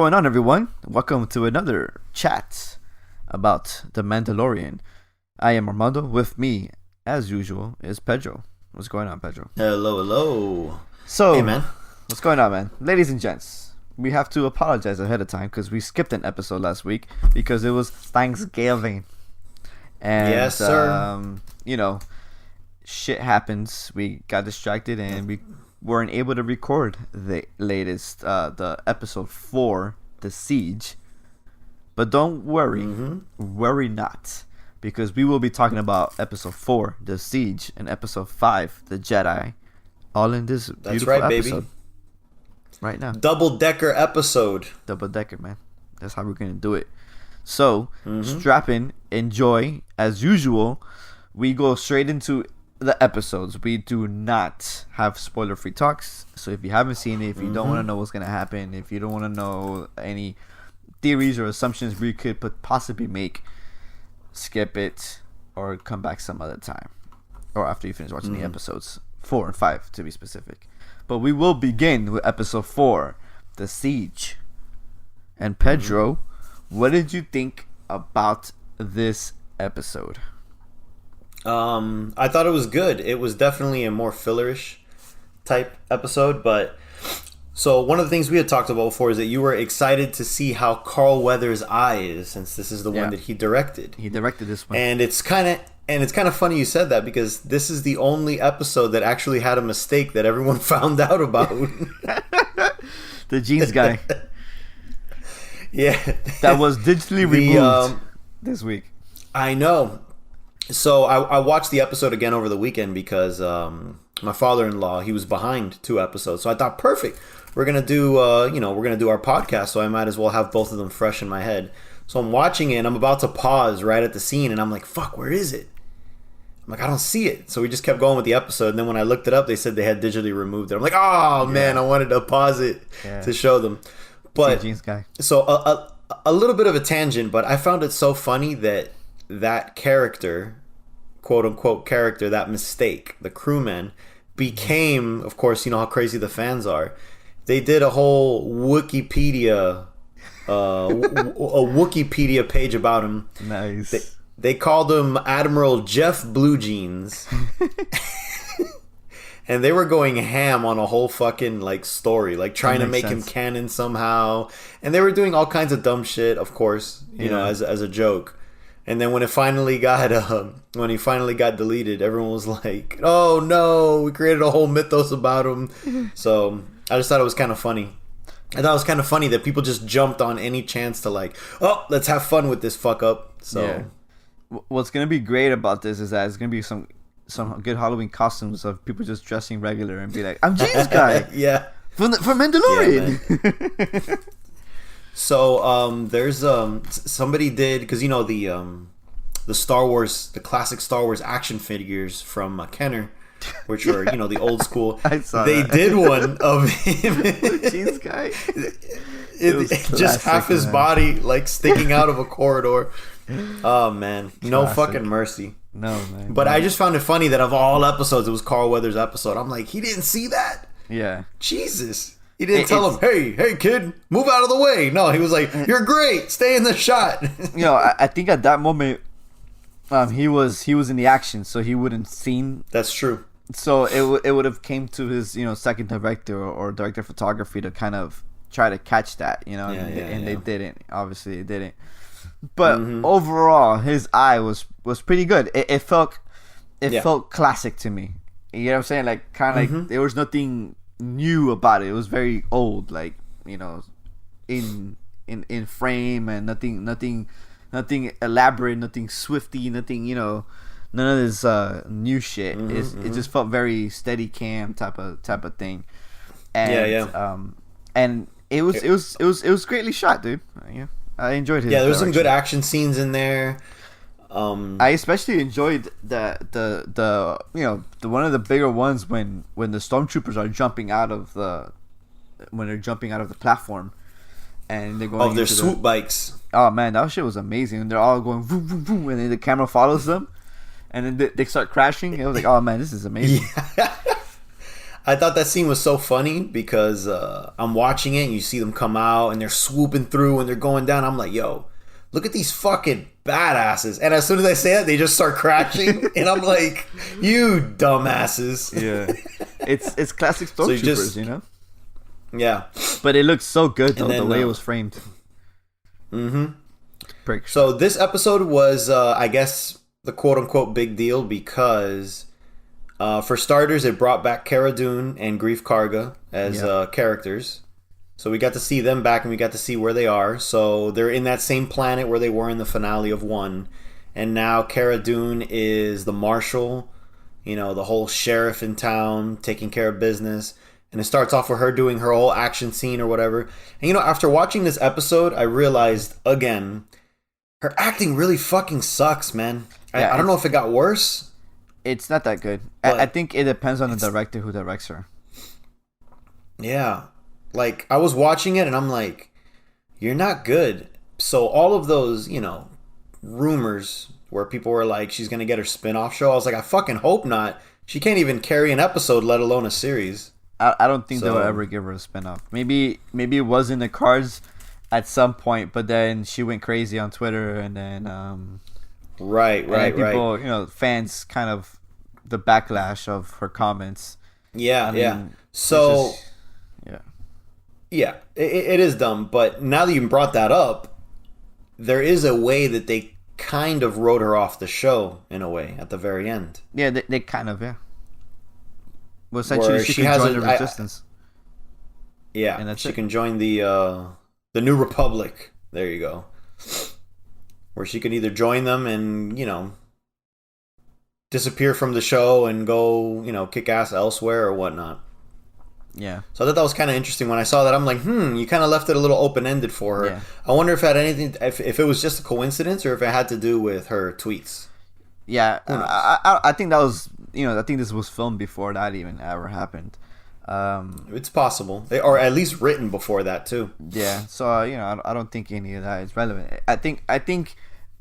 going on, everyone? Welcome to another chat about the Mandalorian. I am Armando. With me, as usual, is Pedro. What's going on, Pedro? Hello. So, hey, man. What's going on, man? Ladies and gents, we have to apologize ahead of time because we skipped an episode last week because it was Thanksgiving. And, yes, sir. Shit happens. We got distracted and we weren't able to record the latest, the episode 4, The Siege. But don't worry. Worry not. Because we will be talking about episode 4, The Siege, and episode 5, The Jedi, all in this beautiful episode. Baby. Right now. Double-decker episode. Double-decker, man. That's how we're going to do it. So, strap in, enjoy. As usual, we go straight into the episodes. We do not have spoiler-free talks. So if you haven't seen it, if you don't want to know what's going to happen, if you don't want to know any theories or assumptions we could possibly make, skip it or come back some other time. Or after you finish watching the episodes. 4 and 5 to be specific. But we will begin with episode 4, The Siege. And Pedro, what did you think about this episode? I thought it was good. It was definitely a more fillerish type episode, but so one of the things we had talked about before is that you were excited to see how Carl Weathers' eye is, since this is the one that he directed. He directed this one. And it's kind of funny you said that, because this is the only episode that actually had a mistake that everyone found out about. The jeans guy. Yeah. That was digitally removed this week. I know. So I watched the episode again over the weekend because my father-in-law, he was behind 2 episodes. So I thought, perfect. We're going to do we're going to do our podcast, so I might as well have both of them fresh in my head. So I'm watching it and I'm about to pause right at the scene and I'm like, fuck, where is it? I'm like, I don't see it. So we just kept going with the episode, and then when I looked it up, they said they had digitally removed it. I'm like, oh man, I wanted to pause it to show them. But jeans guy. So a little bit of a tangent, but I found it so funny that character, quote unquote character, that mistake, the crewman, became, of course, you know how crazy the fans are. They did a whole Wikipedia page about him. Nice. They called him Admiral Jeff Blue Jeans. And they were going ham on a whole fucking story, trying to make him canon somehow. And they were doing all kinds of dumb shit, of course, you know, as a joke. And then when it finally got deleted, everyone was like, "Oh no, we created a whole mythos about him." So I just thought it was kind of funny. I thought it was kind of funny that people just jumped on any chance to let's have fun with this fuck up. So what's gonna be great about this is that it's gonna be some good Halloween costumes of people just dressing regular and be like, "I'm Jeans guy." Yeah. For Mandalorian. Yeah, so there's somebody did, because you know the Star Wars, the classic Star Wars action figures from Kenner, which are, you know, the old school. I saw they that. did one of him. Jeans guy. Just half his body sticking out of a corridor. Oh man, no fucking mercy. No, man. But I just found it funny that of all episodes, it was Carl Weathers' episode. I'm like, he didn't see that? Yeah. Jesus. He didn't tell him, hey kid, move out of the way. No, he was like, you're great, stay in the shot. You know, I think at that moment, he was in the action, so he wouldn't seen. That's true. So it would have came to his, you know, second director or director of photography to kind of try to catch that, you know, and they didn't. Obviously, they didn't. But overall, his eye was pretty good. It felt classic to me. You know what I'm saying? Like kind of like there was nothing new about it. It was very old, you know, in frame, and nothing elaborate, nothing swifty, nothing, you know, none of this new shit. It just felt very steady cam type of thing. And and it was greatly shot, dude. Yeah, I enjoyed his. Yeah, there was some good action scenes in there. I especially enjoyed the you know, the one of the bigger ones when the stormtroopers are jumping out of the platform, and they're going their swoop bikes. Oh man, that shit was amazing. And they're all going vroom, vroom, vroom, and then the camera follows them, and then they start crashing. It was like, oh man, this is amazing. Yeah. I thought that scene was so funny because I'm watching it and you see them come out and they're swooping through and they're going down. I'm like, yo, look at these fucking badasses. And as soon as I say that, they just start crashing. And I'm like, you dumbasses. Yeah. It's classic Stormtroopers, you know? Yeah. But it looks so good, though, the way it was framed. Mm-hmm. So this episode was, I guess, the quote-unquote big deal because, for starters, it brought back Cara Dune and Greef Karga as characters. So we got to see them back and we got to see where they are. So they're in that same planet where they were in the finale of 1. And now Cara Dune is the marshal, you know, the whole sheriff in town taking care of business. And it starts off with her doing her whole action scene or whatever. And, you know, after watching this episode, I realized, again, her acting really fucking sucks, man. Yeah, I don't know if it got worse. It's not that good. I think it depends on the director who directs her. Yeah. Like, I was watching it and I'm like, you're not good. So all of those, you know, rumors where people were like, she's going to get her spin-off show. I was like, I fucking hope not. She can't even carry an episode, let alone a series. I don't think they'll ever give her a spin-off. Maybe it was in the cards at some point, but then she went crazy on Twitter and then... Right. People, you know, fans kind of the backlash of her comments. Yeah. So... Yeah, it is dumb, but now that you brought that up, there is a way that they kind of wrote her off the show, in a way, at the very end. Yeah, they kind of, yeah. Well, essentially, she can join the Resistance. And she can join the New Republic. There you go. Where she can either join them and, you know, disappear from the show and go, you know, kick ass elsewhere or whatnot. Yeah. So I thought that was kind of interesting. When I saw that, I'm like, you kind of left it a little open-ended for her. Yeah. I wonder if it had anything, if it was just a coincidence or if it had to do with her tweets. Yeah, I think that was, you know, I think this was filmed before that even ever happened. It's possible, or at least written before that too. Yeah. So you know, I don't think any of that is relevant. I think,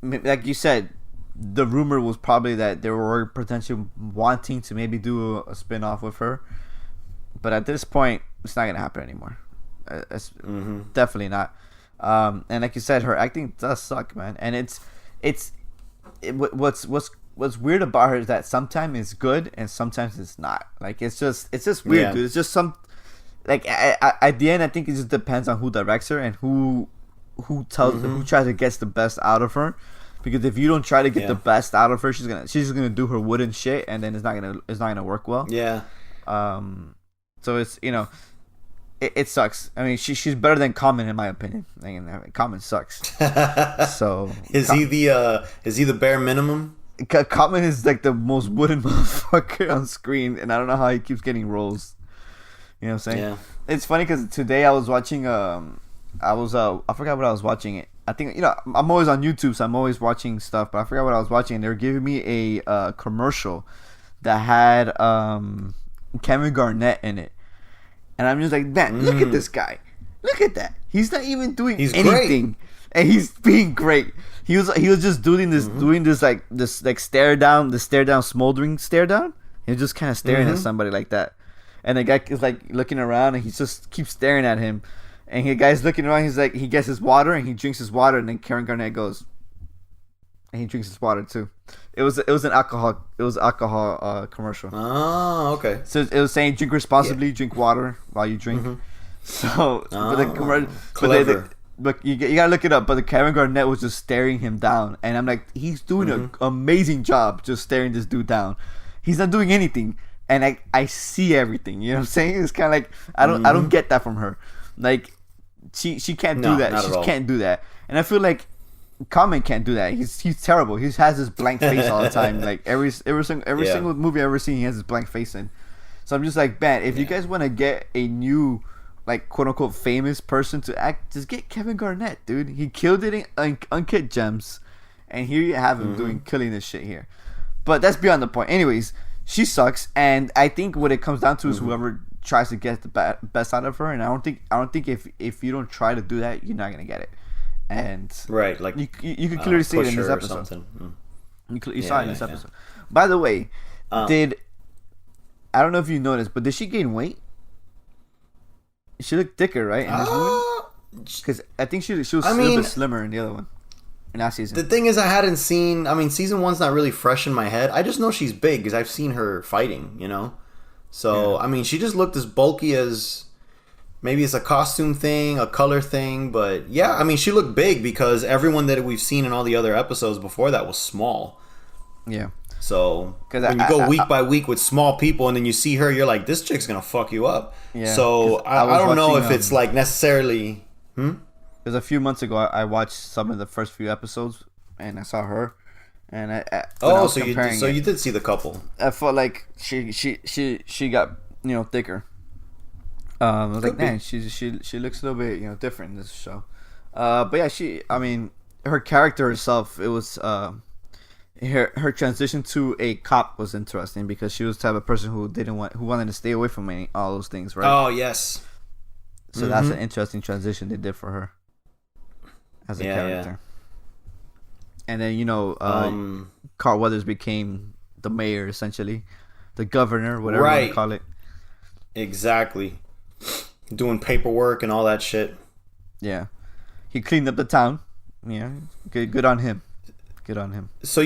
like you said, the rumor was probably that they were potentially wanting to maybe do a spin-off with her. But at this point, it's not gonna happen anymore. It's definitely not. And like you said, her acting does suck, man. And what's weird about her is that sometimes it's good and sometimes it's not. Like it's just weird, dude. It's just some like at the end, I think it just depends on who directs her and who tries to get the best out of her. Because if you don't try to get the best out of her, she's gonna do her wooden shit, and then it's not gonna work well. Yeah. So it's, you know, it sucks. I mean, she's better than Common in my opinion. Common sucks. So is he the bare minimum? Common is like the most wooden motherfucker on screen, and I don't know how he keeps getting roles. You know what I'm saying? Yeah. It's funny because today I was watching. I forgot what I was watching. I think, you know, I'm always on YouTube, so I'm always watching stuff. But I forgot what I was watching. And they were giving me a commercial that had Kevin Garnett in it. And I'm just like, man, look at this guy. Look at that. He's not even doing anything. Great. And he's being great. He was just doing this stare down, smoldering stare down. He was just kind of staring at somebody like that. And the guy is like looking around and he just keeps staring at him. And the guy's looking around, he's like, he gets his water and he drinks his water, and then Karen Garnett goes and he drinks his water too. It was an alcohol commercial. Oh, okay. So it was saying drink responsibly, drink water while you drink. So but the commercial, clever. But you gotta look it up. But the Kevin Garnett was just staring him down, and I'm like, he's doing an amazing job just staring this dude down. He's not doing anything, and I see everything. You know what I'm saying? It's kind of like I don't get that from her. Like she can't do that. She can't do that, and I feel like Common can't do that. He's terrible. He has this blank face all the time. Like every single movie I've ever seen, he has this blank face in. So I'm just like, man, if you guys want to get a new, like, quote unquote famous person to act, just get Kevin Garnett, dude. He killed it in Uncut Gems, and here you have him killing this shit here. But that's beyond the point. Anyways, she sucks, and I think what it comes down to is whoever tries to get the best out of her. And I don't think if you don't try to do that, you're not gonna get it. And right, like you can clearly see it in this episode. You saw it in this episode. By the way, I don't know if you noticed, but did she gain weight? She looked thicker, right? In this movie? Because I think she was a little bit slimmer in the other one. In that season. The thing is, I hadn't seen... I mean, season 1's not really fresh in my head. I just know she's big because I've seen her fighting, you know? So, yeah. I mean, she just looked as bulky as... Maybe it's a costume thing, a color thing, but yeah, I mean, she looked big because everyone that we've seen in all the other episodes before that was small. Yeah. So, when you go week by week with small people and then you see her, you're like, this chick's going to fuck you up. Yeah. So, I don't know if it's like necessarily... Because a few months ago, I watched some of the first few episodes, and I saw her, and so you did see the couple. I felt like she got thicker. I was like, man, she looks a little bit different in this show. But yeah, her character herself, it was her transition to a cop was interesting because she was the type of person who wanted to stay away from all those things, right? Oh yes. So that's an interesting transition they did for her as a character. Yeah. And then Carl Weathers became the mayor, essentially, the governor, whatever you want to call it. Exactly. Doing paperwork and all that shit. Yeah, he cleaned up the town. Yeah, good on him. Good on him. So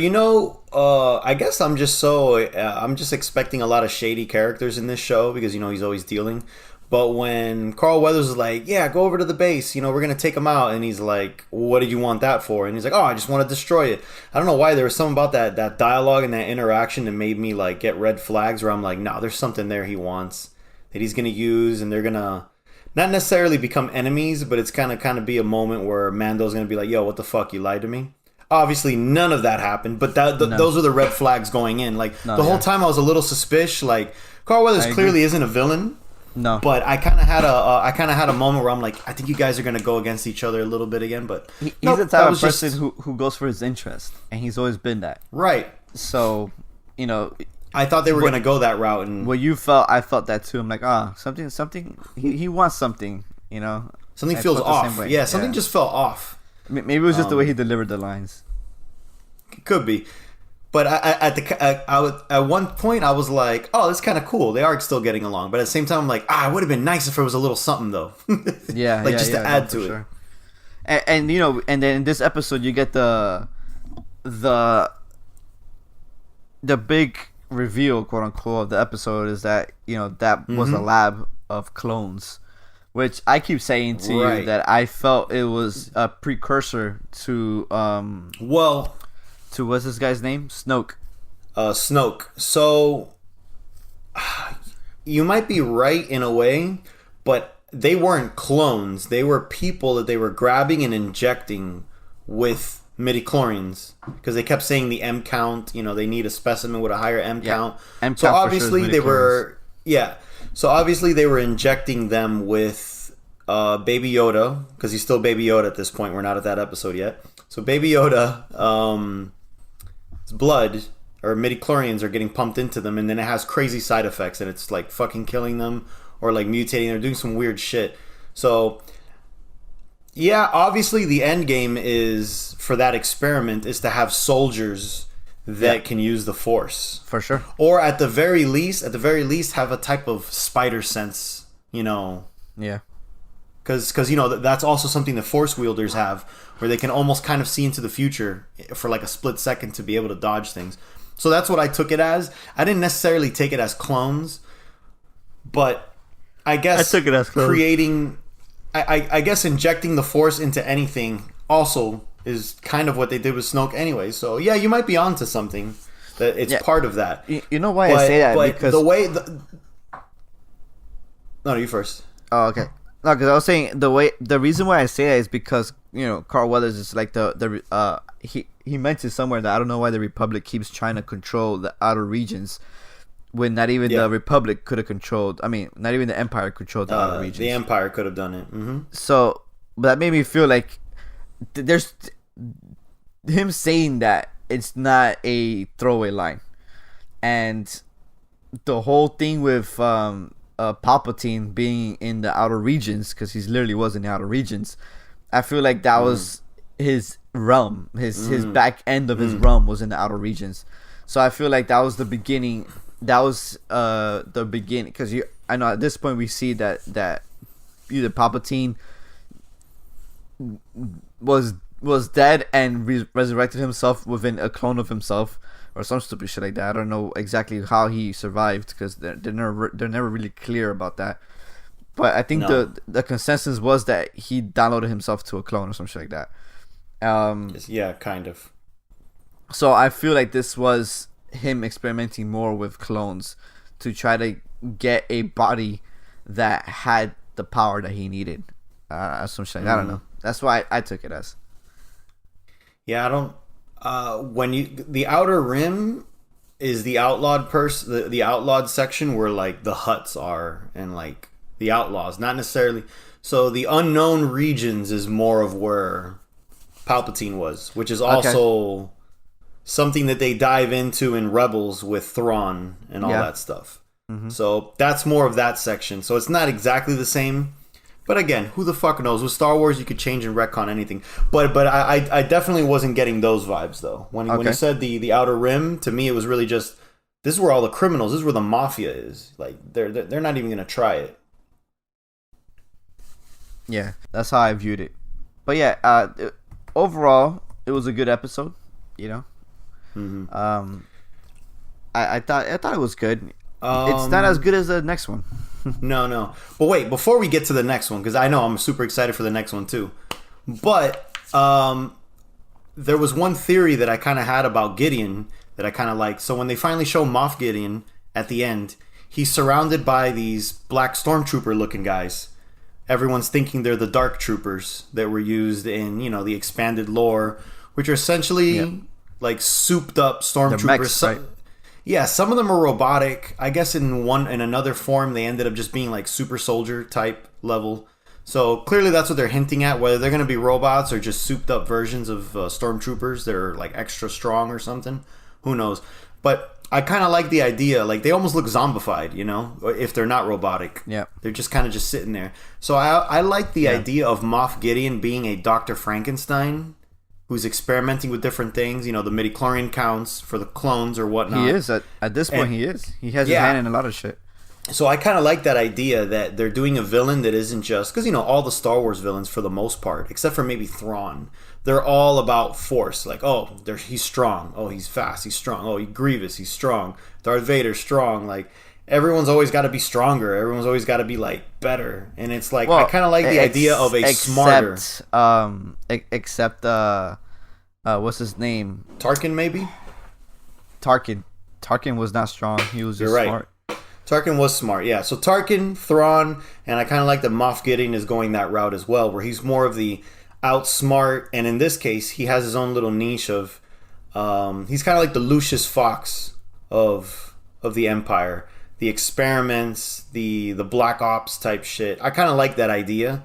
I guess I'm just expecting a lot of shady characters in this show because he's always dealing. But when Carl Weathers is like, yeah, go over to the base, we're going to take him out. And he's like, what did you want that for? And he's like, oh, I just want to destroy it. I don't know why. There was something about that dialogue and that interaction that made me like get red flags where I'm like, no, there's something there he wants that he's going to use. And they're going to not necessarily become enemies, but it's kind of be a moment where Mando's going to be like, yo, what the fuck? You lied to me? Obviously, none of that happened. But those are the red flags going in. Like the whole time I was a little suspicious. Like Carl Weathers clearly isn't a villain. No, but I kind of had a moment where I'm like, I think you guys are gonna go against each other a little bit again. But he's the type of person who goes for his interest, and he's always been that. Right. So, I thought they were gonna go that route, and what you felt, I felt that too. I'm like, something. He wants something, Something feels off. Yeah, something just felt off. Maybe it was just the way he delivered the lines. It could be. But at one point I was like, oh, that's kind of cool. They are still getting along. But at the same time, I'm like, it would have been nice if there was a little something though. To add to it. Sure. And and then in this episode you get the big reveal, quote unquote, of the episode is that that was a lab of clones, which I keep saying to you that I felt it was a precursor to to what's this guy's name? Snoke. Snoke. So you might be right in a way, but they weren't clones. They were people that they were grabbing and injecting with midichlorians because they kept saying the M count. They need a specimen with a higher M count. So obviously they were So obviously they were injecting them with Baby Yoda because he's still Baby Yoda at this point. We're not at that episode yet. So Baby Yoda. Blood or midichlorians are getting pumped into them, and then it has crazy side effects, and it's like fucking killing them or like mutating. They're doing some weird shit. So yeah, obviously the end game is for that experiment is to have soldiers that can use the Force for sure, or at the very least have a type of spider sense. Yeah. Because that's also something the Force wielders have, where they can almost kind of see into the future for like a split second to be able to dodge things. So that's what I took it as. I didn't necessarily take it as clones, but I guess I took it as clones. Creating, I guess injecting the Force into anything also is kind of what they did with Snoke anyway. So yeah, you might be onto something. That it's part of that. You know why I say that? Because the way No, you first. Oh, okay. No, because I was saying the reason why I say that is because Carl Weathers is like he mentioned somewhere that I don't know why the Republic keeps trying to control the outer regions when not even the Republic could have controlled. I mean, not even the Empire controlled the outer regions. The Empire could have done it. Mm-hmm. So, but that made me feel like there's him saying that it's not a throwaway line, and the whole thing with Palpatine being in the outer regions, because he literally was in the outer regions. I feel like that was his realm, his back end of his realm was in the outer regions. So I feel like that was the beginning that was the beginning, because I know at this point we see that either Palpatine was dead and resurrected himself within a clone of himself or some stupid shit like that. I don't know exactly how he survived, because they're never really clear about that. But I think the consensus was that he downloaded himself to a clone or some shit like that. Yeah, kind of. So I feel like this was him experimenting more with clones to try to get a body that had the power that he needed. Some shit. I don't know. That's why I took it as. Yeah, I don't. The Outer Rim is the outlawed the outlawed section where like the Hutts are and like the outlaws, not necessarily. So the unknown regions is more of where Palpatine was, which is also something that they dive into in Rebels with Thrawn and all that stuff. Mm-hmm. So that's more of that section. So it's not exactly the same. But again, who the fuck knows? With Star Wars, you could change and retcon anything. But I definitely wasn't getting those vibes, though. When you said the Outer Rim, to me, it was really just, this is where all the criminals, this is where the mafia is. Like, they're not even going to try it. Yeah, that's how I viewed it. But yeah, overall, it was a good episode, you know? Mm-hmm. I thought it was good. It's not as good as the next one. No. But wait, before we get to the next one, because I know I'm super excited for the next one too. But there was one theory that I kind of had about Gideon that I kind of liked. So when they finally show Moff Gideon at the end, he's surrounded by these black stormtrooper looking guys. Everyone's thinking they're the dark troopers that were used in, you know, the expanded lore, which are essentially like souped up stormtroopers. Mechs, right? Yeah, some of them are robotic. I guess in another form they ended up just being like super soldier type level. So clearly that's what they're hinting at, whether they're going to be robots or just souped up versions of stormtroopers that are like extra strong or something. Who knows? But I kind of like the idea. Like, they almost look zombified, you know, if they're not robotic. Yeah. They're just kind of just sitting there. So I like the idea of Moff Gideon being a Dr. Frankenstein who's experimenting with different things, you know, the midichlorian counts for the clones or whatnot. He is. At this point, he is. He has his hand in a lot of shit. So I kind of like that idea that they're doing a villain that isn't just... Because, you know, all the Star Wars villains, for the most part, except for maybe Thrawn, they're all about force. Like, oh, he's strong. Oh, he's fast. He's strong. Oh, Grievous, he's strong. Darth Vader's strong. Like, everyone's always got to be stronger. Everyone's always got to be, like, better. And it's like, well, I kind of like the idea of a smarter... Except, what's his name? Tarkin, maybe? Tarkin was not strong. He was just smart. Tarkin was smart, yeah. So Tarkin, Thrawn, and I kind of like that Moff Gideon is going that route as well, where he's more of the outsmart, and in this case, he has his own little niche of... he's kind of like the Lucius Fox of the Empire. The experiments, the Black Ops type shit. I kind of like that idea.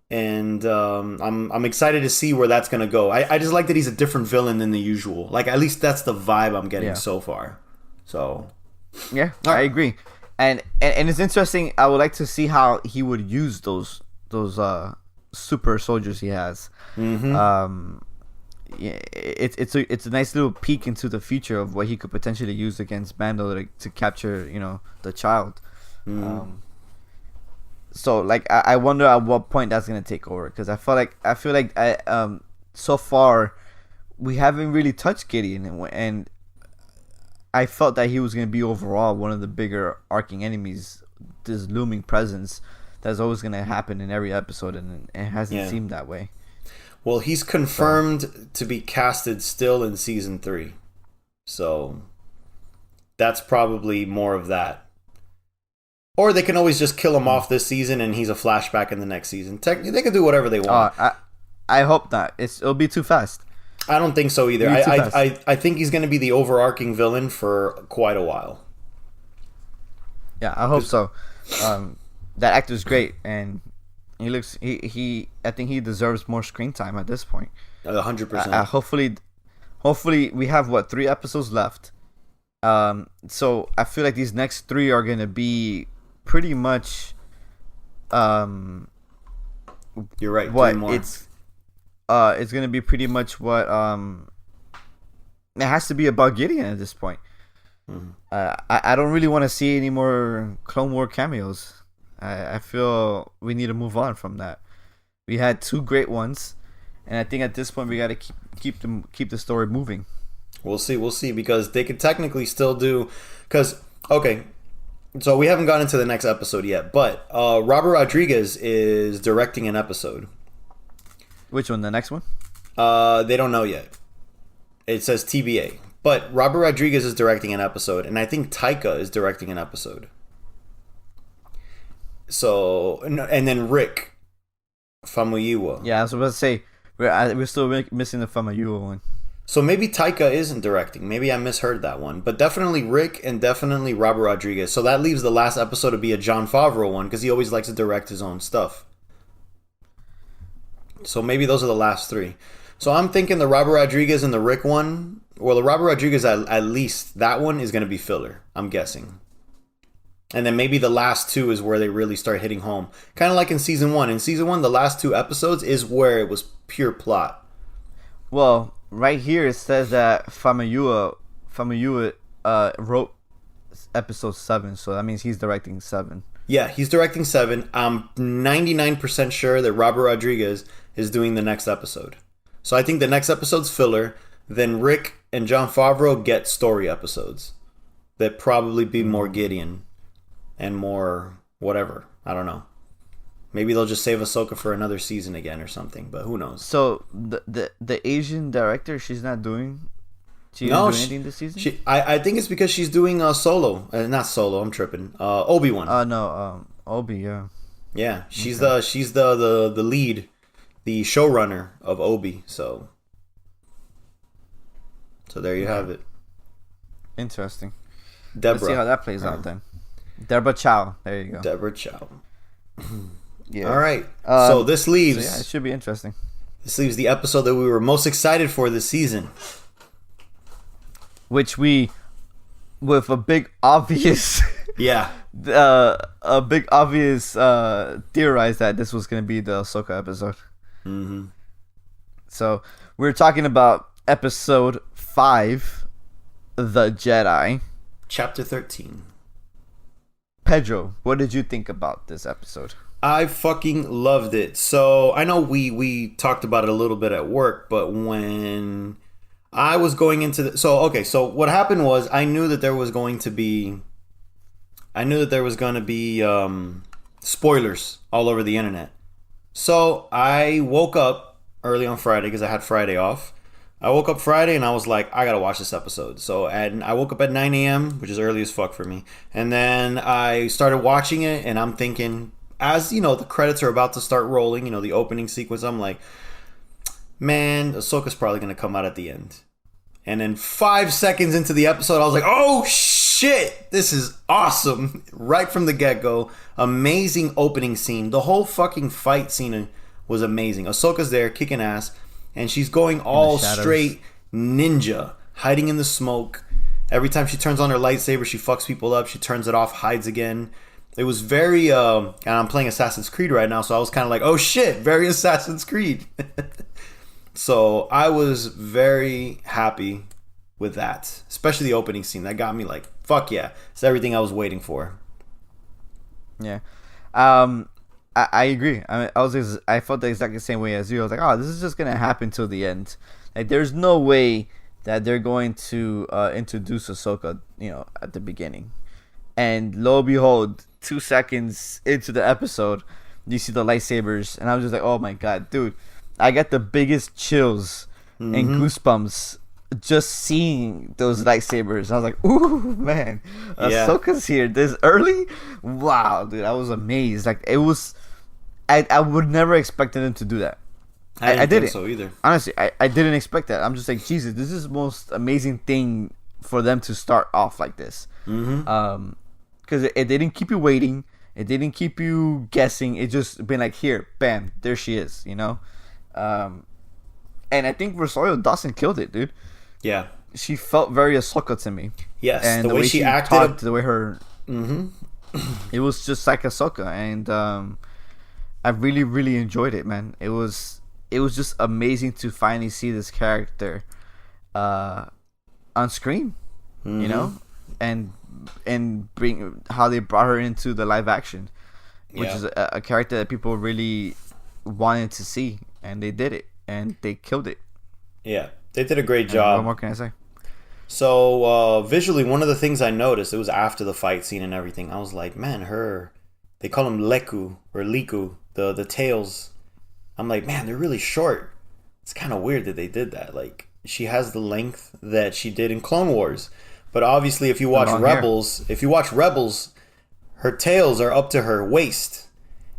And I'm excited to see where that's going to go. I just like that he's a different villain than the usual. Like, at least that's the vibe I'm getting so far. So... Yeah, I agree, and it's interesting. I would like to see how he would use those super soldiers he has. Mm-hmm. Yeah, it's a nice little peek into the future of what he could potentially use against Mando to capture, you know, the child. Mm. So like I wonder at what point that's gonna take over, because I feel like so far we haven't really touched Gideon, and I felt that he was going to be overall one of the bigger arcing enemies, this looming presence that's always going to happen in every episode, and it hasn't seemed that way. Well, he's confirmed to be casted still in season 3. So that's probably more of that. Or they can always just kill him off this season and he's a flashback in the next season. They can do whatever they want. I hope not. It'll be too fast. I don't think so either. I think he's going to be the overarching villain for quite a while. Yeah, I hope so. That actor's great, and he looks. I think he deserves more screen time at this point. 100%. Hopefully, we have 3 episodes left. So I feel like these next 3 are going to be pretty much. You're right. What it's gonna be pretty much what it has to be about Gideon at this point. I don't really want to see any more Clone War cameos. I feel we need to move on from that. We had 2 great ones, and I think at this point we got to keep the story moving. We'll see, because they could technically still do, because okay, so we haven't gotten to the next episode yet, but Robert Rodriguez is directing an episode. Which one? The next one? They don't know yet. It says TBA, but Robert Rodriguez is directing an episode, and I think Taika is directing an episode. So, and then Rick Famuyiwa. Yeah, I was about to say we're still missing the Famuyiwa one. So maybe Taika isn't directing. Maybe I misheard that one. But definitely Rick and definitely Robert Rodriguez. So that leaves the last episode to be a Jon Favreau one, because he always likes to direct his own stuff. So maybe those are the last 3. So I'm thinking the Robert Rodriguez and the Rick one. Well, the Robert Rodriguez, at least that one is going to be filler, I'm guessing. And then maybe the last 2 is where they really start hitting home. Kind of like in season 1. In season 1, the last 2 episodes is where it was pure plot. Well, right here it says that Famuyiwa wrote episode 7, so that means he's directing 7. Yeah, he's directing 7. I'm 99% sure that Robert Rodriguez is doing the next episode. So I think the next episode's filler. Then Rick and Jon Favreau get story episodes that probably be more Gideon and more whatever. I don't know. Maybe they'll just save Ahsoka for another season again or something, but who knows? So the Asian director, she's not doing. She didn't do anything this season. I think it's because she's doing Solo, not Solo. I'm tripping. Obi-Wan. Obi. Yeah. Yeah, she's the lead, the showrunner of Obi. So there you have it. Interesting. Deborah. Let's see how that plays out then. Deborah Chow. There you go. Deborah Chow. Yeah. All right. So this leaves. So yeah, it should be interesting. This leaves the episode that we were most excited for this season. Which with a big obvious. Yeah. A big obvious theorized that this was going to be the Ahsoka episode. Mm-hmm. So we're talking about episode 5, The Jedi. Chapter 13. Pedro, what did you think about this episode? I fucking loved it. So I know we talked about it a little bit at work, but when I was going into so what happened was I knew that there was going to be spoilers all over the internet. So I woke up early on Friday because I had Friday off. I woke up Friday and I was like, I gotta watch this episode. So I woke up at 9 a.m., which is early as fuck for me. And then I started watching it, and I'm thinking, as you know, the credits are about to start rolling, the opening sequence, I'm like, man, Ahsoka's probably gonna come out at the end. And then 5 seconds into the episode, I was like, oh shit, this is awesome. Right from the get-go. Amazing opening scene. The whole fucking fight scene was amazing. Ahsoka's there kicking ass. And she's going all straight ninja, hiding in the smoke. Every time she turns on her lightsaber, she fucks people up. She turns it off, hides again. It was very, and I'm playing Assassin's Creed right now, so I was kind of like, oh shit, very Assassin's Creed. So I was very happy with that, especially the opening scene. That got me like, fuck yeah, it's everything I was waiting for. Yeah. I agree. I felt the exactly same way as you. I was like, oh, this is just gonna happen till the end. Like, there's no way that they're going to introduce Ahsoka, at the beginning. And lo and behold, 2 seconds into the episode, you see the lightsabers, and I was just like, oh my god, dude, I got the biggest chills and goosebumps just seeing those lightsabers. I was like, ooh, man, Ahsoka's here this early? Wow, dude, I was amazed. Like, it was, I would never expected them to do that. I didn't think so either. Honestly, I didn't expect that. I'm just like, Jesus, this is the most amazing thing for them to start off like this. Because it didn't keep you waiting. It didn't keep you guessing. It just been like, here, bam, there she is, And I think Rosario Dawson killed it, dude. Yeah. She felt very Ahsoka to me. Yes, and the way she acted. Talked, the way her... It was just like Ahsoka. And I really, really enjoyed it, man. It was just amazing to finally see this character on screen. and bring how they brought her into the live action, which is a character that people really wanted to see, and they did it, and they killed it. Yeah, they did a great job. What more can I say? So visually, one of the things I noticed, it was after the fight scene and everything, I was like, man, they call them Leku or Liku, the tails. I'm like, man, they're really short. It's kind of weird that they did that. Like, she has the length that she did in Clone Wars. But obviously, if you watch Rebels, her tails are up to her waist.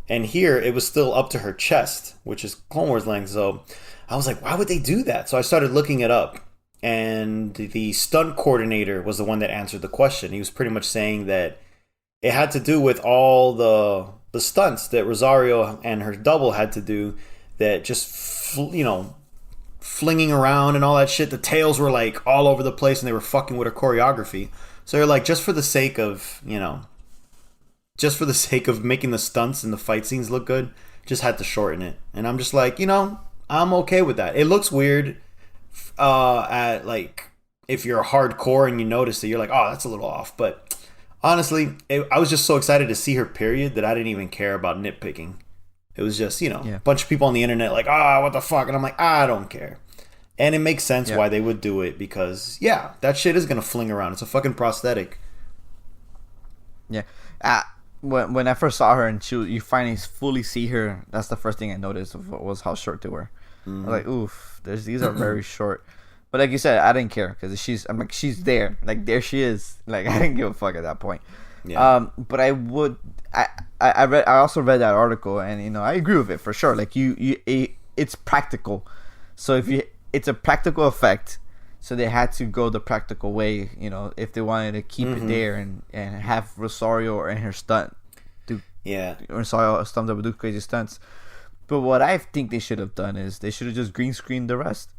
And here, it was still up to her chest, which is Clone Wars length. So I was like, why would they do that? So I started looking it up. And the stunt coordinator was the one that answered the question. He was pretty much saying that it had to do with all the stunts that Rosario and her double had to do, that just, flinging around and all that shit. The tails were like all over the place, and they were fucking with her choreography. So they're like, just for the sake of making the stunts and the fight scenes look good, just had to shorten it. And I'm just like, I'm okay with that. It looks weird at like, if you're hardcore and you notice it, you're like, oh, that's a little off. But honestly, I was just so excited to see her, period, that I didn't even care about nitpicking. It was just, a bunch of people on the internet like, what the fuck? And I'm like, I don't care. And it makes sense why they would do it, because, that shit is going to fling around. It's a fucking prosthetic. Yeah. When I first saw her and you finally fully see her, that's the first thing I noticed was how short they were. Mm-hmm. I was like, oof, these are very short. But like you said, I didn't care, because she's there. Like, there she is. Like, I didn't give a fuck at that point. Yeah. But I also read that article, and I agree with it for sure. Like, it's practical. So it's a practical effect. So they had to go the practical way, if they wanted to keep it there and have Rosario and her stunt do. Yeah. Rosario stunt that would do crazy stunts. But what I think they should have done is they should have just green screened the rest.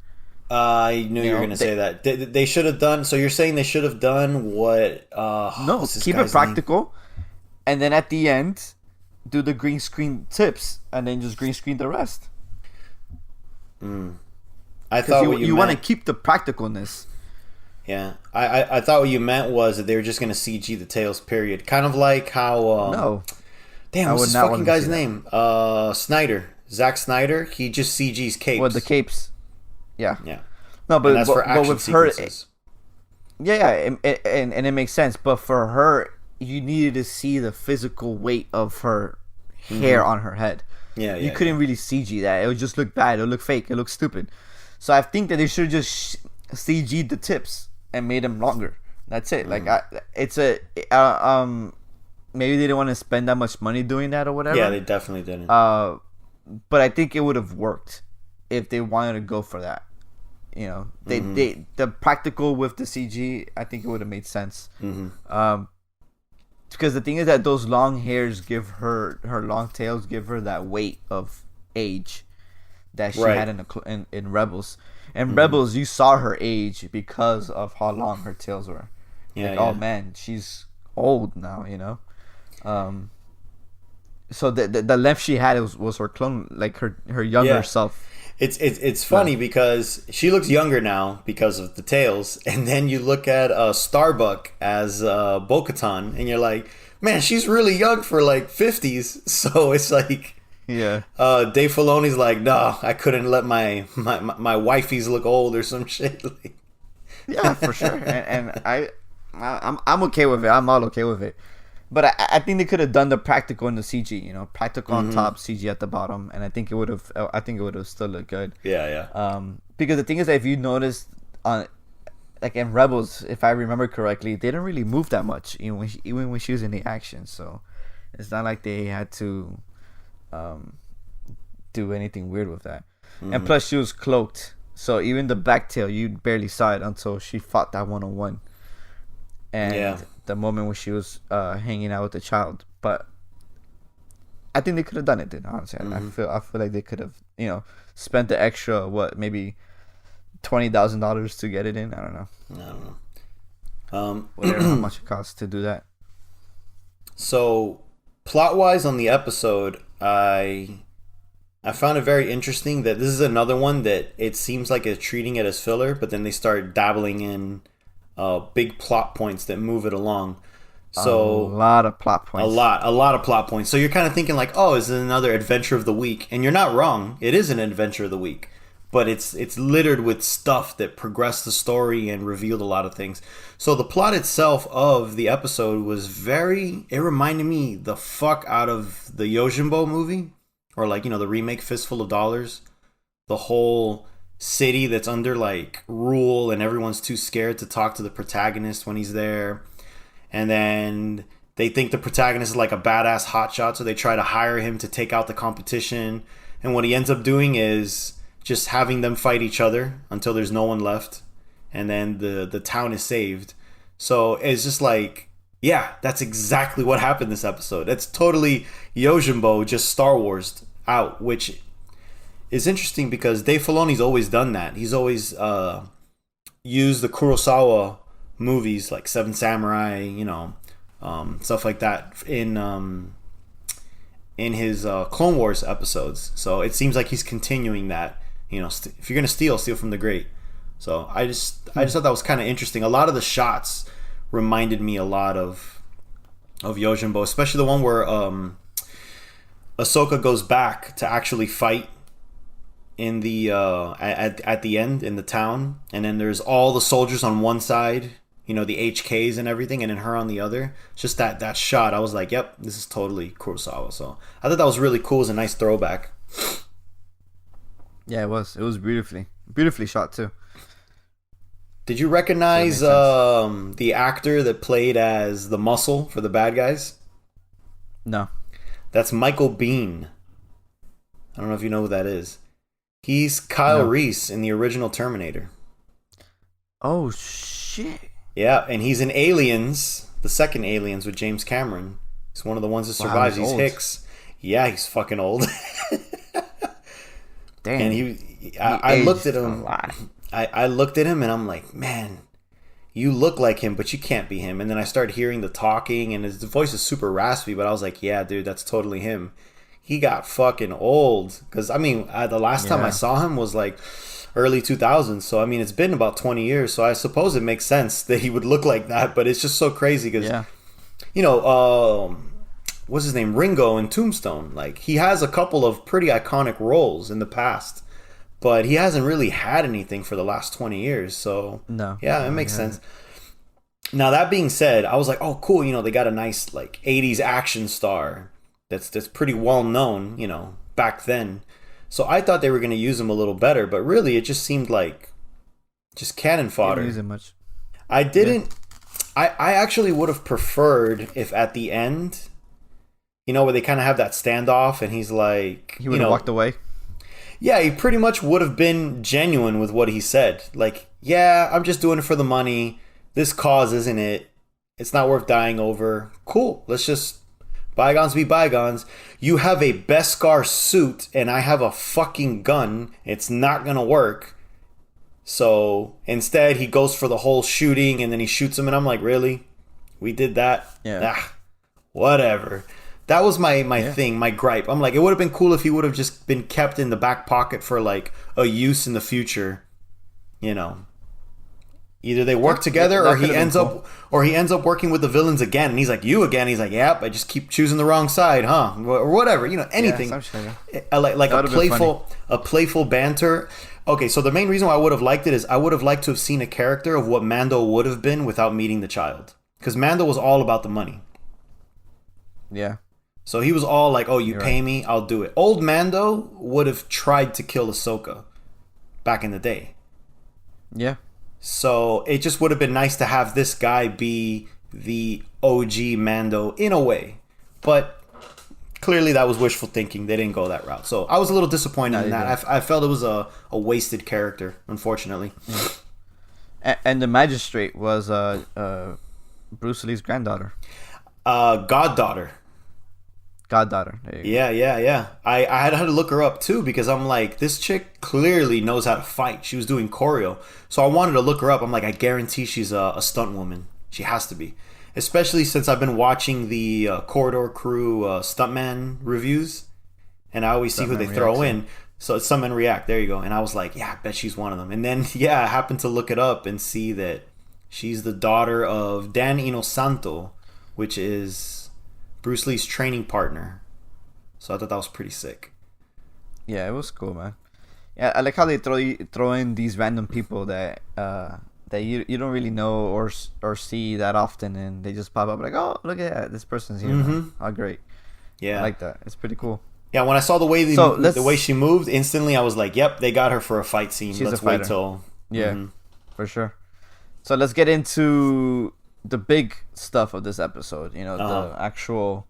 I knew you were going to say that. They should have done. So you're saying they should have done what? No, keep it practical, and then at the end, do the green screen tips, and then just green screen the rest. I thought you want to keep the practicalness. Yeah, I thought what you meant was that they were just going to CG the tails. Period. Kind of like how. No. Damn, what's this fucking guy's name? Snyder. Zack Snyder. He just CG's capes. What, the capes? Yeah. No, but that's for action sequences. And it makes sense. But for her, you needed to see the physical weight of her hair on her head. You couldn't really CG that. It would just look bad. It would look fake. It looked stupid. So I think that they should have just CG'd the tips and made them longer. That's it. Like, maybe they didn't want to spend that much money doing that or whatever. Yeah, they definitely didn't. But I think it would have worked if they wanted to go for that. They the practical with the CG, I think it would have made sense. Because the thing is that those long hairs give her long tails give her that weight of age that she had in Rebels. And Rebels, you saw her age because of how long her tails were. Oh man, she's old now. So the length she had was her clone, like her younger self. It's funny because she looks younger now because of the tails, and then you look at Starbuck as Bo-Katan, and you're like, man, she's really young for like 50s. So it's like, Dave Filoni's like, no, I couldn't let my wifeys look old or some shit. Yeah, for sure, and I'm okay with it. I'm all okay with it. But I think they could have done the practical and the CG, practical on top, CG at the bottom, and I think it would have still looked good. Yeah. Because the thing is that if you notice like in Rebels, if I remember correctly, they didn't really move that much, even when she was in the action. So it's not like they had to do anything weird with that. And plus, she was cloaked, so even the back tail, you barely saw it until she fought that 1-on-1. And the moment when she was hanging out with the child. But I think they could have done it, honestly. I feel like they could have, spent the extra, maybe $20,000 to get it in. I don't know. Whatever, how much it costs to do that. So, plot-wise on the episode, I found it very interesting that this is another one that it seems like it's treating it as filler, but then they start dabbling in big plot points that move it along. So a lot of plot points. A lot of plot points. So you're kind of thinking like, oh, is it another adventure of the week? And you're not wrong. It is an adventure of the week, but it's littered with stuff that progressed the story and revealed a lot of things. So the plot itself of the episode was it reminded me the fuck out of the Yojimbo movie, or like, the remake Fistful of Dollars. The whole city that's under like rule and everyone's too scared to talk to the protagonist when he's there. And then they think the protagonist is like a badass hotshot, so they try to hire him to take out the competition. And what he ends up doing is just having them fight each other until there's no one left. And then the town is saved. So it's just like, yeah, that's exactly what happened this episode. It's totally Yojimbo, just Star Wars out, which is interesting because Dave Filoni's always done that. He's always used the Kurosawa movies like Seven Samurai, stuff like that in his Clone Wars episodes. So it seems like he's continuing that. If you're gonna steal from the great. So I just thought that was kind of interesting. A lot of the shots reminded me a lot of Yojimbo, especially the one where Ahsoka goes back to actually fight in the at the end in the town, and then there's all the soldiers on one side, the HKs and everything, and then her on the other. Just that shot, I was like, yep, this is totally Kurosawa. So I thought that was really cool. It was a nice throwback. Yeah, it was beautifully shot too. Did you recognize the actor that played as the Muscle for the bad guys? No. That's Michael Biehn. I don't know if you know who that is. He's Kyle Reese in the original Terminator. Oh shit. Yeah, and he's in Aliens, the second Aliens with James Cameron. He's one of the ones that survives. He's Hicks. Yeah, he's fucking old. Damn. And I looked at him. I looked at him and I'm like, man, you look like him, but you can't be him. And then I started hearing the talking, and his voice is super raspy, but I was like, yeah, dude, that's totally him. He got fucking old. Because, the last time I saw him was like early 2000s. So, it's been about 20 years. So I suppose it makes sense that he would look like that. But it's just so crazy because, what's his name? Ringo in Tombstone. Like, he has a couple of pretty iconic roles in the past, but he hasn't really had anything for the last 20 years. So, it makes sense. Now, that being said, I was like, oh, cool. They got a nice, like, 80s action star that's pretty well known, back then. So I thought they were going to use him a little better, but really it just seemed like just cannon fodder. Didn't use him much. I didn't. Yeah. I actually would have preferred if at the end, where they kind of have that standoff and he's like... He would have walked away? Yeah, he pretty much would have been genuine with what he said. Like, yeah, I'm just doing it for the money. This cause isn't it. It's not worth dying over. Cool. Let's just... Bygones be bygones. You have a Beskar suit and I have a fucking gun. It's not going to work. So instead he goes for the whole shooting and then he shoots him and I'm like, really? We did that? Yeah. Whatever. That was my thing, my gripe. I'm like, it would have been cool if he would have just been kept in the back pocket for like a use in the future. Either they work together or he ends up working with the villains again, and he's like, you again. He's like, yep, I just keep choosing the wrong side, huh? Or whatever, anything. Yeah, like a playful banter. Okay, so the main reason why I would have liked it is I would have liked to have seen a character of what Mando would have been without meeting the child, because Mando was all about the money. Yeah. So he was all like, oh, you pay me, I'll do it. Old Mando would have tried to kill Ahsoka back in the day. Yeah. So it just would have been nice to have this guy be the OG Mando in a way. But clearly that was wishful thinking. They didn't go that route. So I was a little disappointed in that. I felt it was a wasted character, unfortunately. Yeah. And the magistrate was Bruce Lee's granddaughter. Goddaughter. There you go. Yeah. I had to look her up too because I'm like, this chick clearly knows how to fight. She was doing choreo. So I wanted to look her up. I'm like, I guarantee she's a stunt woman. She has to be. Especially since I've been watching the Corridor Crew stuntman reviews. And I always see who they throw in. So it's Stuntman React. There you go. And I was like, yeah, I bet she's one of them. And then, I happened to look it up and see that She's the daughter of Dan Inosanto, which is Bruce Lee's training partner. So I thought that was pretty sick. Yeah, it was cool, man. Yeah, I like how they throw in these random people that you don't really know or see that often, and they just pop up like, oh, look at that, this person's here. Mm-hmm. Oh, great. Yeah, I like that. It's pretty cool. Yeah, when I saw the way she moved, instantly I was like, yep, they got her for a fight scene. Let's wait till... Yeah, for sure. So let's get into the big stuff of this episode. You know, the actual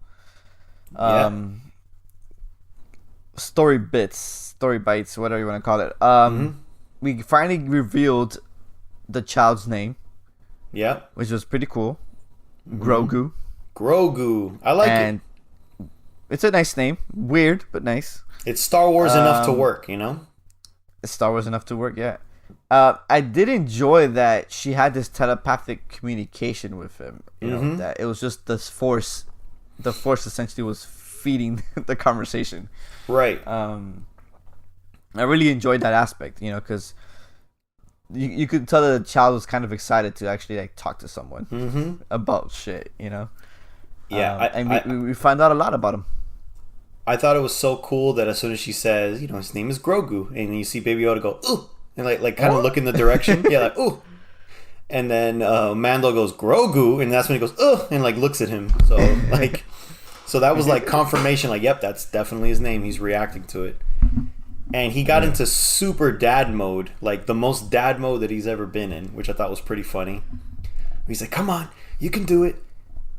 story bites, whatever you want to call it. We finally revealed the child's name. Yeah. Which was pretty cool. Grogu. I like it. It's a nice name. Weird, but nice. It's Star Wars enough to work, you know? It's Star Wars enough to work, yeah. I did enjoy that she had this telepathic communication with him. You know, that it was just this force. The force essentially was feeding the conversation. Right. I really enjoyed that aspect, you know, because you could tell that the child was kind of excited to actually like talk to someone about shit, you know. Yeah, and we find out a lot about him. I thought it was so cool that as soon as she says, you know, his name is Grogu, and you see Baby Yoda go, ooh, and like kind of look in the direction, yeah, like ooh, and then Mando goes Grogu, and that's when he goes ooh, and like looks at him. So like, so that was like confirmation, like yep, that's definitely his name. He's reacting to it, and he got into super dad mode, like the most dad mode that he's ever been in, which I thought was pretty funny. He's like, come on, you can do it,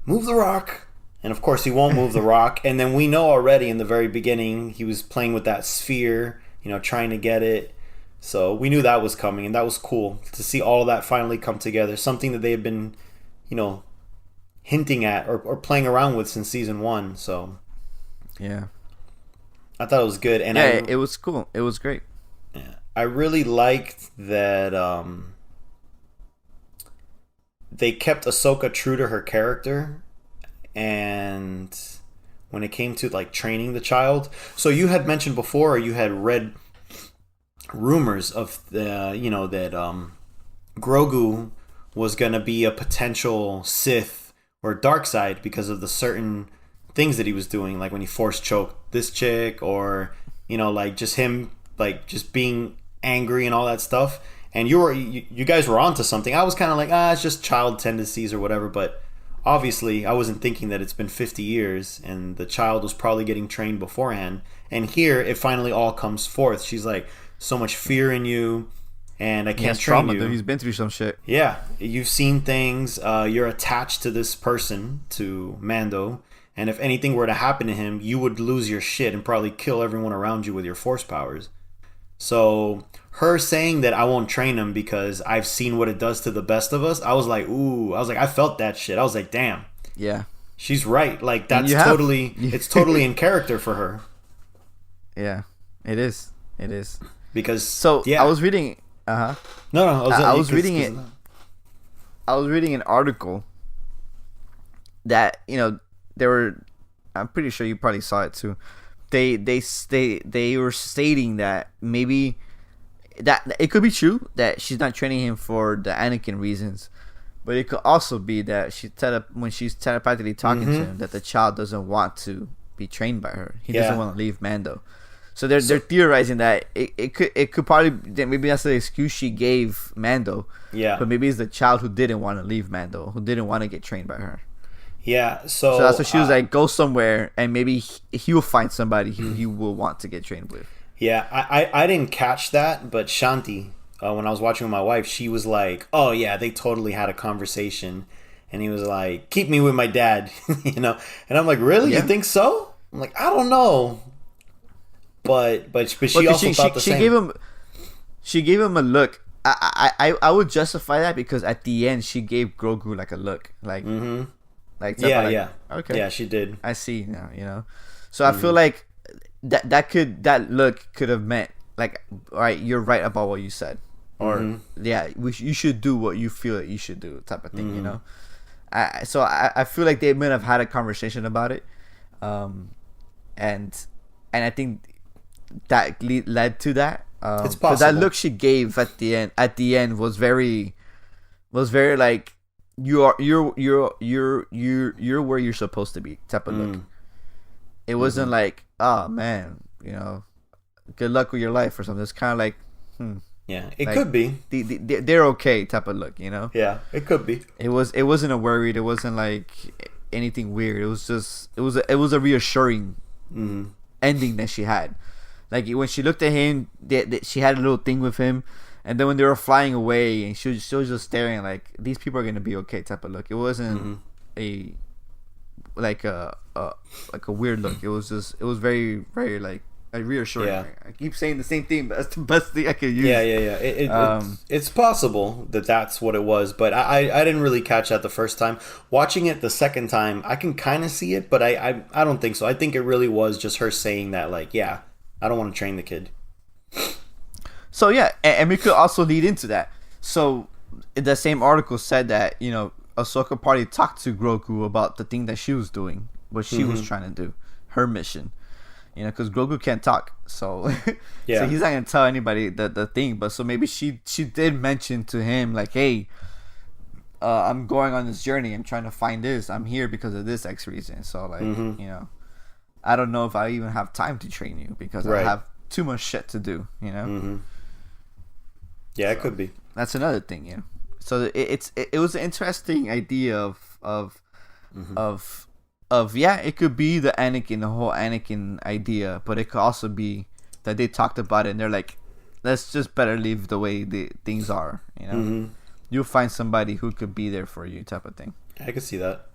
move the rock. And of course he won't move the rock. And then we know already in the very beginning he was playing with that sphere, you know, trying to get it. So we knew that was coming, and that was cool to see all of that finally come together. Something that they had been, you know, hinting at or playing around with since season 1. So yeah, I thought it was good. And yeah, it was cool. It was great. Yeah, I really liked that they kept Ahsoka true to her character. And when it came to like training the child, so you had mentioned before, or you had read rumors of the, you know, that Grogu was gonna be a potential Sith or dark side because of the certain things that he was doing, like when he force choked this chick, or you know, like just him like just being angry and all that stuff. And you guys were onto something. I was kind of like, it's just child tendencies or whatever, but obviously, I wasn't thinking that it's been 50 years and the child was probably getting trained beforehand. And here, it finally all comes forth. She's like, so much fear in you, and I can't train trauma, you. Dude. He's been through some shit. Yeah, you've seen things. You're attached to this person, to Mando. And if anything were to happen to him, you would lose your shit and probably kill everyone around you with your force powers. So her saying that I won't train him because I've seen what it does to the best of us, I was like, ooh. I was like, I felt that shit. I was like, damn. Yeah. She's right. Like, that's totally, it's totally in character for her. Yeah, it is. It is. Because, so, yeah. I was reading, No, I was reading it. I was reading an article that, you know, I'm pretty sure you probably saw it too. They were stating that maybe that it could be true that she's not training him for the Anakin reasons, but it could also be that when she's telepathically talking to him, that the child doesn't want to be trained by her. He doesn't want to leave Mando. So they're theorizing that it could probably, maybe that's the excuse she gave Mando. Yeah. But maybe it's the child who didn't want to leave Mando, who didn't want to get trained by her. Yeah, so that's what she was like, go somewhere and maybe he'll find somebody who he will want to get trained with. Yeah, I didn't catch that, but Shanti, when I was watching with my wife, she was like, oh yeah, they totally had a conversation. And he was like, keep me with my dad, you know? And I'm like, really? Yeah. You think so? I'm like, I don't know. But she also thought the same. She gave him a look. I would justify that because at the end, she gave Grogu like a look. Like, yeah. Okay. Yeah, she did. I see now, you know? So I feel like that look could have meant like, all right, you're right about what you said, or you should do what you feel that you should do, type of thing, you know. So I feel like they might have had a conversation about it, and I think that led to that. It's possible. Because that look she gave at the end was very was very like you're where you're supposed to be type of look. It wasn't like, oh man, good luck with your life or something. It's kind of like, yeah, it could be. They're okay type of look, Yeah, it could be. It wasn't a worried. It wasn't like anything weird. It was just it was a reassuring ending that she had. Like when she looked at him, she had a little thing with him, and then when they were flying away, and she was just staring like these people are gonna be okay type of look. It wasn't a weird look. It was very very like reassuring. Yeah. I keep saying the same thing, but that's the best thing I could use. Yeah. It's possible that's what it was, but I didn't really catch that the first time. Watching it the second time, I can kind of see it, but I don't think so. I think it really was just her saying that, like, yeah, I don't want to train the kid. So yeah, and we could also lead into that. So the same article said that Ahsoka probably talked to Grogu about the thing that she was doing, what she was trying to do, her mission. Because Grogu can't talk, so yeah. So he's not gonna tell anybody the thing. But so maybe she did mention to him like, hey, I'm going on this journey. I'm trying to find this. I'm here because of this X reason. So like, I don't know if I even have time to train you because I have too much shit to do. Yeah, it could be. That's another thing. So it was an interesting idea of it could be the whole Anakin idea, but it could also be that they talked about it and they're like, let's just better leave the way the things are. You'll find somebody who could be there for you, type of thing. I could see that.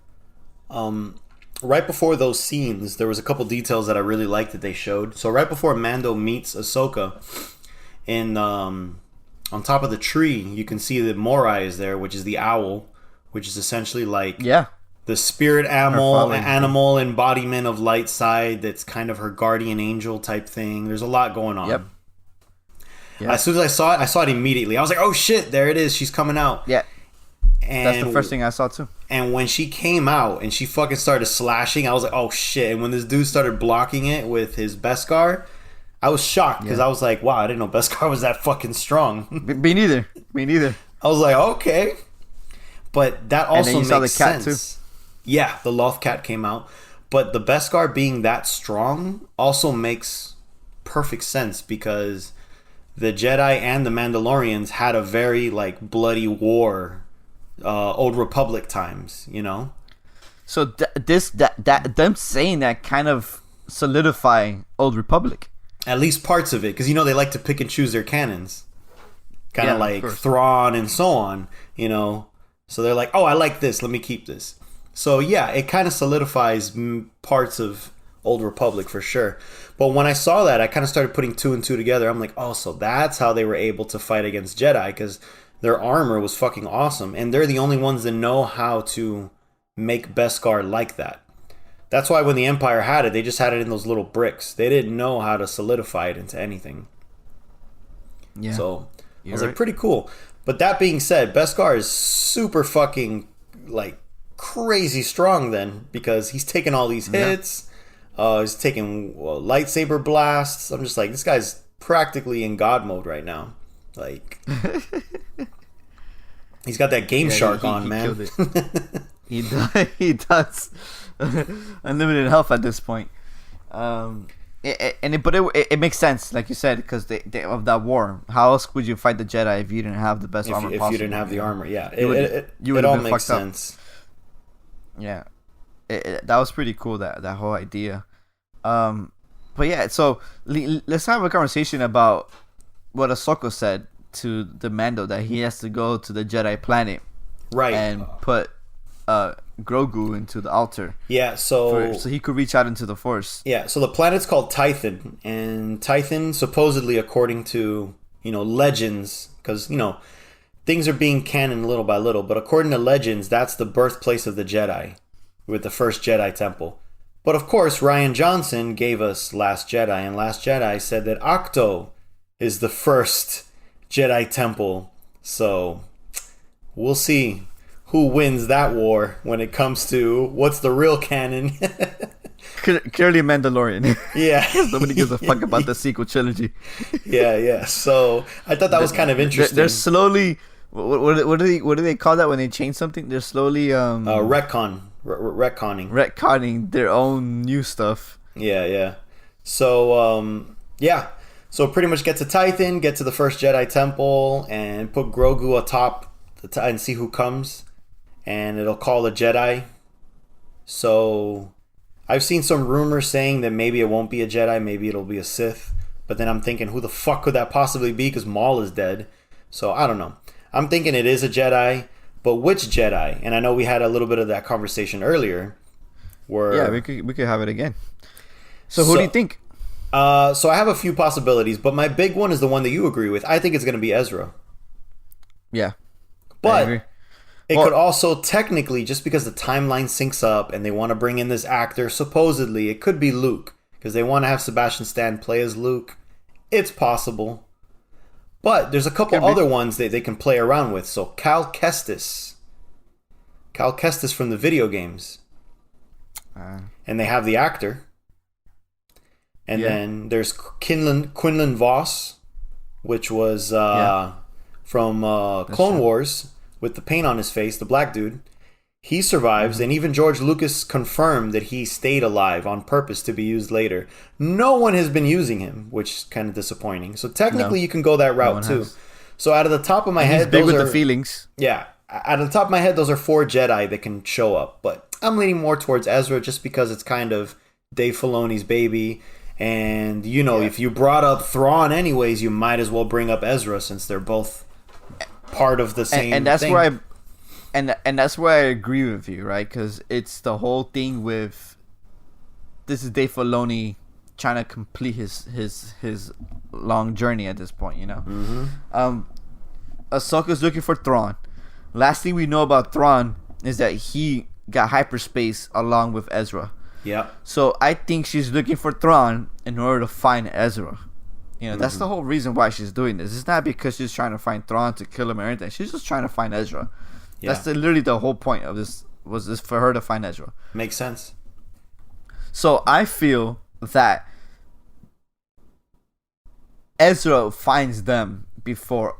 Right before those scenes, there was a couple details that I really liked that they showed. So right before Mando meets Ahsoka, on top of the tree, you can see that Morai is there, which is the owl, which is essentially like the spirit animal embodiment of light side. That's kind of her guardian angel type thing. There's a lot going on. Yep. As soon as I saw it immediately. I was like, oh shit, there it is. She's coming out. Yeah. And that's the first thing I saw too. And when she came out and she fucking started slashing, I was like, oh shit. And when this dude started blocking it with his Beskar, I was shocked because I was like, wow, I didn't know Beskar was that fucking strong. Me neither. I was like, okay. But that also makes saw the cat sense. Too. Yeah, the Loth cat came out. But the Beskar being that strong also makes perfect sense because the Jedi and the Mandalorians had a very like bloody war, Old Republic times, So them saying that kind of solidify Old Republic. At least parts of it, because they like to pick and choose their cannons, kind of like Thrawn and so on. So they're like, oh, I like this, let me keep this. So yeah, it kind of solidifies parts of Old Republic for sure. But when I saw that, I kind of started putting two and two together. I'm like, oh, so that's how they were able to fight against Jedi, because their armor was fucking awesome, and they're the only ones that know how to make Beskar like that. That's why when the Empire had it, they just had it in those little bricks. They didn't know how to solidify it into anything. Yeah. So I was like, pretty cool. But that being said, Beskar is super fucking like crazy strong then, because he's taking all these hits. He's taking lightsaber blasts. I'm just like, this guy's practically in God mode right now. Like, he's got that Game Shark on, man. He does. Unlimited health at this point. But it makes sense, like you said, because they of that war. How else would you fight the Jedi if you didn't have the best armor possible? If you didn't have the armor, yeah. It all makes sense. Yeah. That was pretty cool, that whole idea. But yeah, so let's have a conversation about what Ahsoka said to the Mando, that he has to go to the Jedi planet, right, and put Grogu into the altar. Yeah, so he could reach out into the Force. Yeah, so the planet's called Tython, and Tython, supposedly, according to legends, because things are being canon little by little, but according to legends, that's the birthplace of the Jedi, with the first Jedi Temple. But of course, Rian Johnson gave us Last Jedi, and Last Jedi said that Ahch-To is the first Jedi Temple. So we'll see who wins that war when it comes to what's the real canon. Clearly Mandalorian. Yeah. Nobody gives a fuck about the sequel trilogy. Yeah. So I thought that was kind of interesting. They're slowly what do they call that when they change something? They're slowly retconning their own new stuff. Yeah. So So pretty much get to Tython, get to the first Jedi Temple, and put Grogu atop and see who comes, and it'll call a Jedi. So I've seen some rumors saying that maybe it won't be a Jedi, maybe it'll be a Sith. But then I'm thinking, who the fuck could that possibly be? Because Maul is dead. So I don't know. I'm thinking it is a Jedi, but which Jedi? And I know we had a little bit of that conversation earlier. Yeah, we could have it again. So who do you think? So I have a few possibilities, but my big one is the one that you agree with. I think it's going to be Ezra. Yeah. But it could also technically, just because the timeline syncs up and they want to bring in this actor, supposedly it could be Luke, because they want to have Sebastian Stan play as Luke. It's possible. But there's a couple other ones that they can play around with. So Cal Kestis from the video games. And they have the actor. And then there's Quinlan Voss, which was from Clone Wars, with the paint on his face, the black dude. He survives, and even George Lucas confirmed that he stayed alive on purpose to be used later. No one has been using him, which is kind of disappointing. So technically, you can go that route too. So out of the top of my head, big with the feelings. Yeah, out of the top of my head, those are 4 Jedi that can show up. But I'm leaning more towards Ezra, just because it's kind of Dave Filoni's baby. And, if you brought up Thrawn anyways, you might as well bring up Ezra, since they're both part of the same and that's thing. where and that's where I agree with you, right? Because it's the whole thing with, this is Dave Filoni trying to complete his long journey at this point, Ahsoka's looking for Thrawn. Last thing we know about Thrawn is that he got hyperspace along with Ezra. Yeah. So I think she's looking for Thrawn in order to find Ezra. That's the whole reason why she's doing this. It's not because she's trying to find Thrawn to kill him or anything. She's just trying to find Ezra. Yeah. That's literally the whole point of this, was this for her to find Ezra. Makes sense. So I feel that Ezra finds them before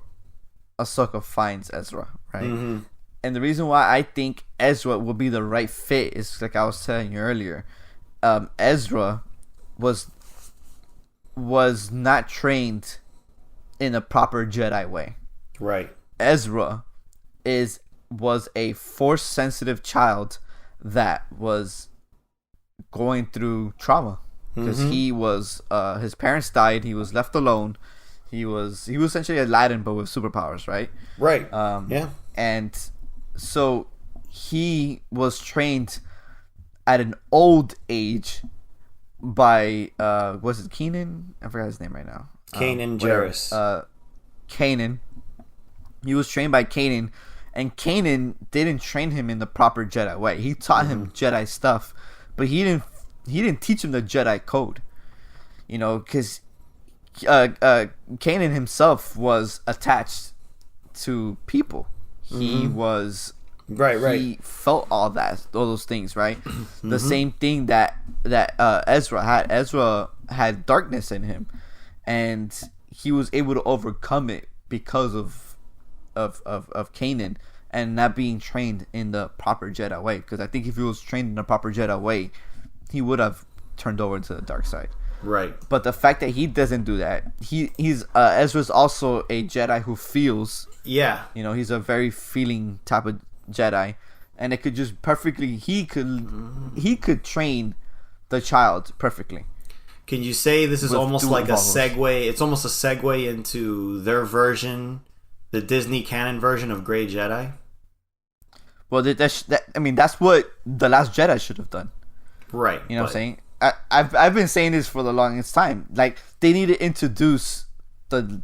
Ahsoka finds Ezra, right? Mm-hmm. And the reason why I think Ezra will be the right fit is, like I was telling you earlier, Ezra was not trained in a proper Jedi way. Right. Ezra was a Force-sensitive child that was going through trauma, because he was his parents died. He was left alone. He was essentially Aladdin, but with superpowers, right? Right. And so he was trained at an old age by was it Kanan? I forgot his name right now. Kanan Jarrus. Kanan. He was trained by Kanan, and Kanan didn't train him in the proper Jedi way. He taught him Jedi stuff, but he didn't teach him the Jedi code. Because Kanan himself was attached to people. He was right. He felt all those things, right? The same thing that Ezra had. Ezra had darkness in him, and he was able to overcome it because of Kanan and not being trained in the proper Jedi way. Because I think if he was trained in the proper Jedi way, he would have turned over to the dark side. Right. But the fact that he doesn't do that, he's Ezra's also a Jedi who feels. Yeah. He's a very feeling type of Jedi, and it could just perfectly. He could train the child perfectly. Can you say this is almost like a segue? It's almost a segue into their version, the Disney canon version of Grey Jedi. Well, that's what The Last Jedi should have done. Right. What I'm saying? I've been saying this for the longest time. Like, they need to introduce the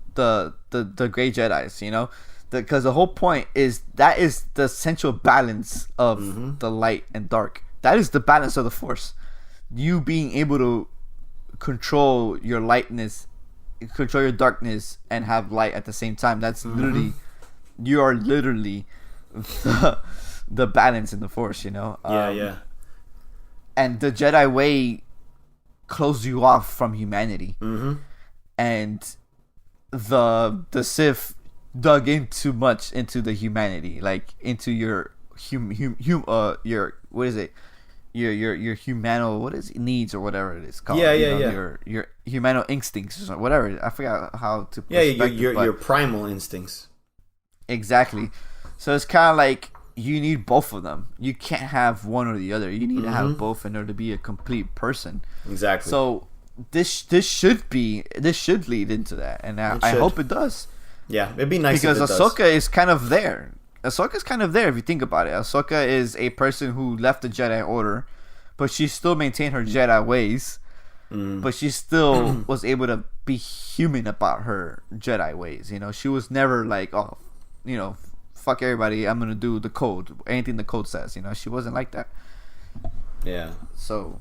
Grey Jedis, because the whole point is that is the essential balance of the light and dark. That is the balance of the Force. You being able to control your lightness, control your darkness, and have light at the same time. That's literally, you are literally the balance in the Force. Yeah. And the Jedi way close you off from humanity, and the Sith dug in too much into the humanity, like into your your what is it? Your humano, what is it? Needs or whatever it is called. Your humano instincts or whatever. I forgot how to. Your primal instincts. Exactly. So it's kind of like you need both of them. You can't have one or the other. You need to have both in order to be a complete person. Exactly. So this should lead into that, and I hope it does. Yeah, it'd be nice because Ahsoka is kind of there. Ahsoka's kind of there if you think about it. Ahsoka is a person who left the Jedi Order, but she still maintained her Jedi ways. But she still was able to be human about her Jedi ways. You know, she was never like, oh, you know, fuck everybody, I'm gonna do the code, anything the code says. You know, she wasn't like that. Yeah. So,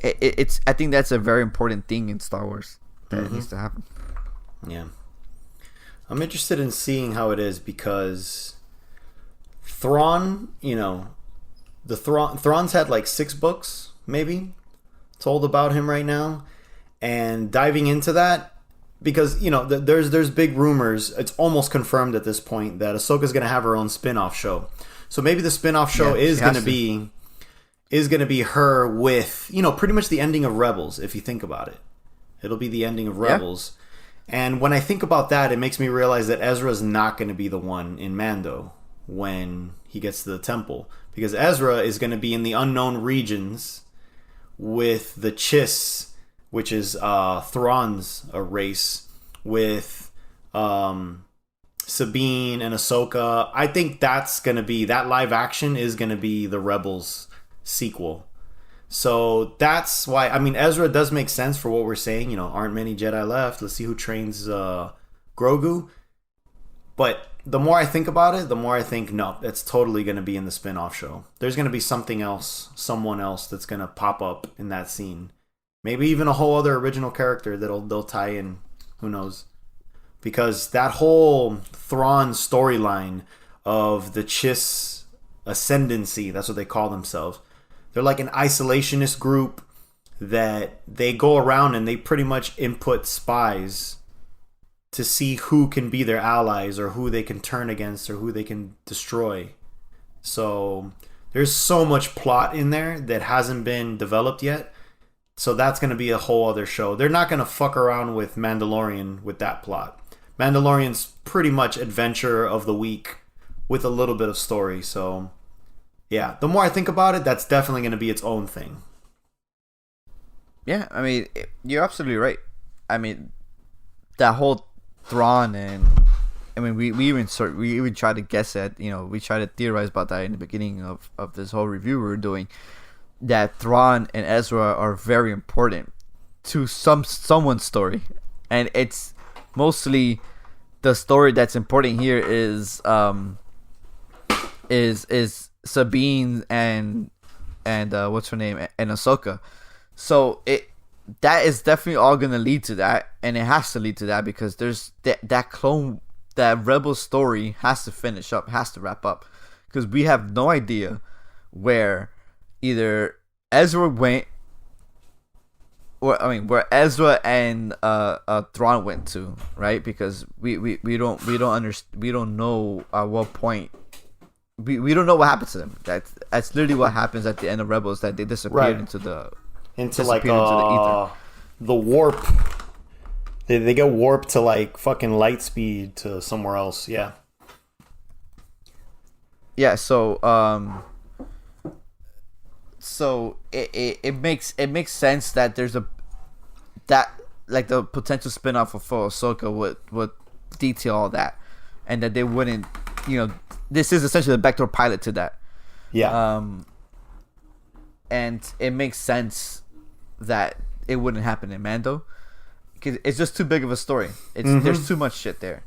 it's I think that's a very important thing in Star Wars that needs to happen. Yeah. I'm interested in seeing how it is because Thrawn, you know, Thrawn's had like 6 books maybe told about him right now, and diving into that because you know there's big rumors. It's almost confirmed at this point that Ahsoka's gonna have her own spin-off show. So maybe the spin-off show is gonna be her with, you know, pretty much the ending of Rebels. If you think about it, it'll be the ending of Rebels. And when I think about that, it makes me realize that Ezra's not going to be the one in Mando when he gets to the temple. Because Ezra is going to be in the unknown regions with the Chiss, which is Thrawn's race, with Sabine and Ahsoka. I think that's going to be, that live action is going to be the Rebels sequel. So that's why, I mean, Ezra does make sense for what we're saying. You know, aren't many Jedi left. Let's see who trains Grogu. But the more I think about it, the more I think, no, it's totally going to be in the spin-off show. There's going to be something else, someone else that's going to pop up in that scene. Maybe even a whole other original character they'll tie in. Who knows? Because that whole Thrawn storyline of the Chiss ascendancy, that's what they call themselves. They're like an isolationist group that they go around and they pretty much input spies to see who can be their allies or who they can turn against or who they can destroy. So there's so much plot in there that hasn't been developed yet. So that's going to be a whole other show. They're not going to fuck around with Mandalorian with that plot. Mandalorian's pretty much adventure of the week with a little bit of story. So yeah, the more I think about it, that's definitely going to be its own thing. Yeah, I mean, you're absolutely right. I mean, that whole Thrawn and I mean, we even tried to guess at, you know, we tried to theorize about that in the beginning of this whole review we were doing. That Thrawn and Ezra are very important to someone's story, and it's mostly the story that's important here is Sabine and what's her name, and Ahsoka. So that is definitely all gonna lead to that, and it has to lead to that because there's that Rebel story has to finish up, has to wrap up, because we have no idea where either Ezra went, or I mean where Ezra and Thrawn went to, right? Because we don't know at what point. We don't know what happened to them. That's literally what happens at the end of Rebels, that they disappeared into the ether. The warp. They get warped to like fucking light speed to somewhere else. Yeah. Yeah. So it makes sense that there's like the potential spin-off for Ahsoka would detail all that, and that they wouldn't, you know, this is essentially the backdoor pilot to that. Yeah. And it makes sense that it wouldn't happen in Mando, because it's just too big of a story. There's too much shit there.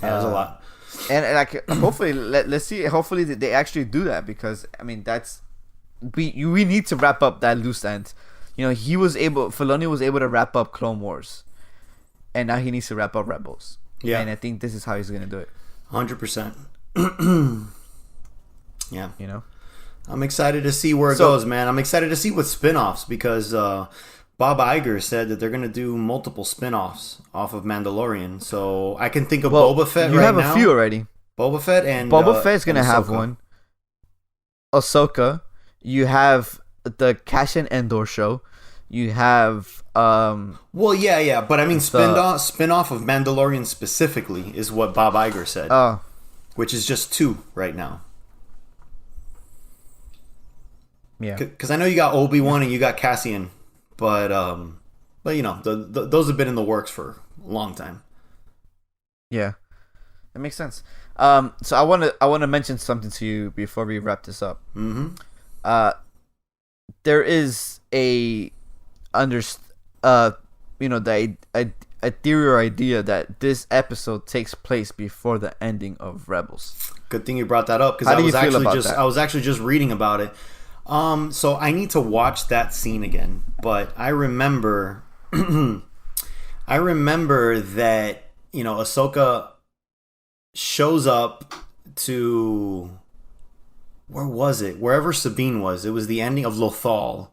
Yeah, there's a lot. And like hopefully let's see. Hopefully they actually do that, because I mean we need to wrap up that loose end. You know, Filoni was able to wrap up Clone Wars, and now he needs to wrap up Rebels. Yeah. And I think this is how he's gonna do it. 100%. Yeah. You know, I'm excited to see where it goes, man. I'm excited to see what spin-offs, because Bob Iger said that they're going to do multiple spin-offs off of Mandalorian. So I can think of Boba Fett right now. You have a few already. Boba Fett and Boba Fett's going to have one. Ahsoka. You have the Cassian Andor show. You have well, yeah, but I mean spin-off of Mandalorian specifically is what Bob Iger said. Oh. Which is just 2 right now. Yeah. Cuz I know you got Obi-Wan and you got Cassian, but you know, those have been in the works for a long time. Yeah. That makes sense. So I want to mention something to you before we wrap this up. Mhm. There is a the theory or idea that this episode takes place before the ending of Rebels. Good thing you brought that up, because I was actually just reading about it. So I need to watch that scene again, but I remember that, you know, Ahsoka shows up to, where was it? Wherever Sabine was. It was the ending of Lothal.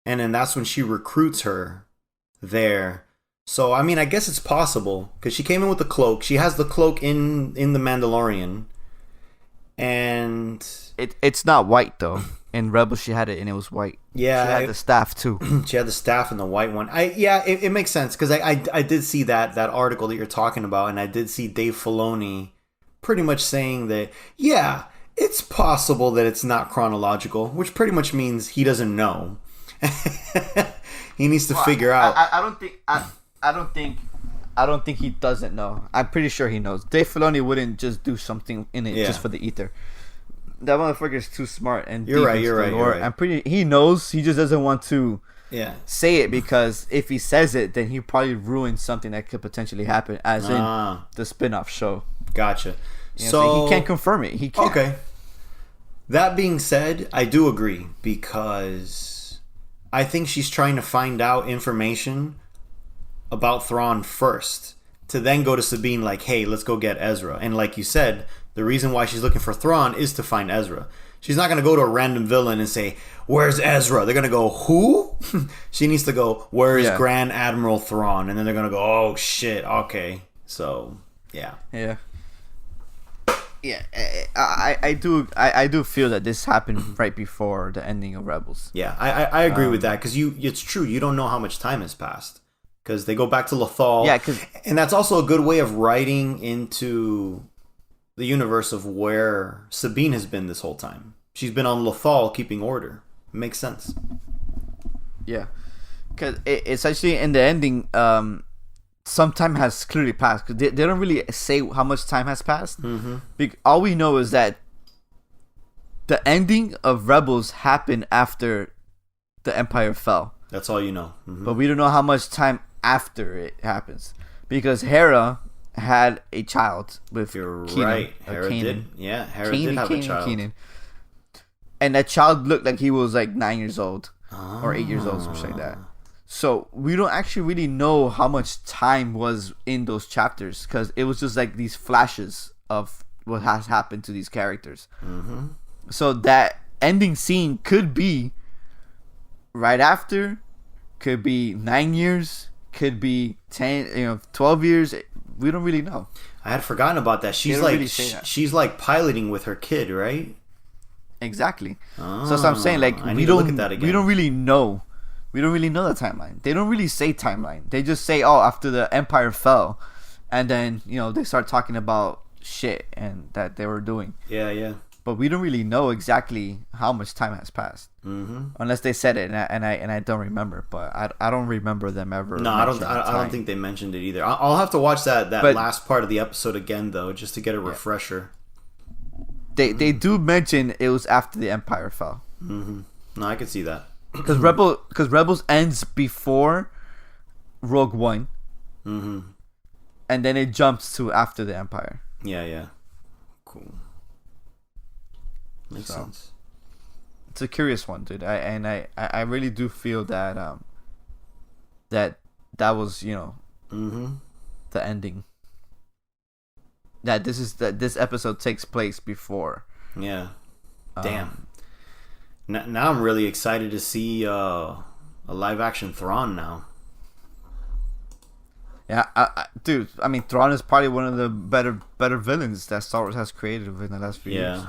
And then that's when she recruits her there. So, I mean, I guess it's possible, because she came in with the cloak. She has the cloak in the Mandalorian. And it's not white, though. In Rebels, she had it, and it was white. Yeah. She had the staff, too. She had the staff and the white one. It makes sense, because I did see that article that you're talking about, and I did see Dave Filoni pretty much saying that, yeah, it's possible that it's not chronological, which pretty much means he doesn't know. He needs to figure out. I don't think he doesn't know. I'm pretty sure he knows. Dave Filoni wouldn't just do something in it just for the ether. That motherfucker is too smart and you're right. I'm pretty. He knows. He just doesn't want to say it, because if he says it, then he probably ruins something that could potentially happen, as in the spin-off show. Gotcha. You know, so he can't confirm it. He can't. Okay. That being said, I do agree, because I think she's trying to find out information about Thrawn first, to then go to Sabine like, hey, let's go get Ezra. And like you said, the reason why she's looking for Thrawn is to find Ezra. She's not going to go to a random villain and say, where's Ezra? They're going to go, who? She needs to go, where is Grand Admiral Thrawn? And then they're going to go, oh, shit, okay. So, yeah. Yeah. Yeah, I do feel that this happened right before the ending of Rebels. Yeah, I agree with that, because it's true. You don't know how much time has passed, because they go back to Lothal. Yeah, and that's also a good way of writing into the universe of where Sabine has been this whole time. She's been on Lothal keeping order. It makes sense. Yeah, because essentially in the ending, some time has clearly passed. Cause they don't really say how much time has passed. Mm-hmm. All we know is that the ending of Rebels happened after the Empire fell. That's all you know. Mm-hmm. But we don't know how much time after it happens, because Hera had a child with You're Kanan, right. Hera did. Yeah, Hera did have a child. Kanan. And that child looked like he was like 9 years old or 8 years old, something like that. So we don't actually really know how much time was in those chapters, because it was just like these flashes of what has happened to these characters. Mm-hmm. So that ending scene could be right after, could be 9 years, could be 12 years. We don't really know. I had forgotten about that. She's like she's like piloting with her kid, right? Exactly. So that's what I'm saying. Like, we don't really know. We don't really know the timeline. They don't really say timeline. They just say, oh, after the Empire fell, and then, you know, they start talking about shit and that they were doing. Yeah. But we don't really know exactly how much time has passed, unless they said it, and I don't remember. But I don't remember them ever. No, I don't think they mentioned it either. I'll have to watch that last part of the episode again, though, just to get a refresher. They do mention it was after the Empire fell. Mm-hmm. No, I could see that. Because Rebels ends before Rogue One, and then it jumps to after the Empire. Yeah. Cool. Makes sense. It's a curious one, dude. I really do feel that that was, you know, the ending. That this episode takes place before. Yeah. Damn. Now I'm really excited to see a live action Thrawn now. Yeah, dude. I mean, Thrawn is probably one of the better villains that Star Wars has created within the last few years.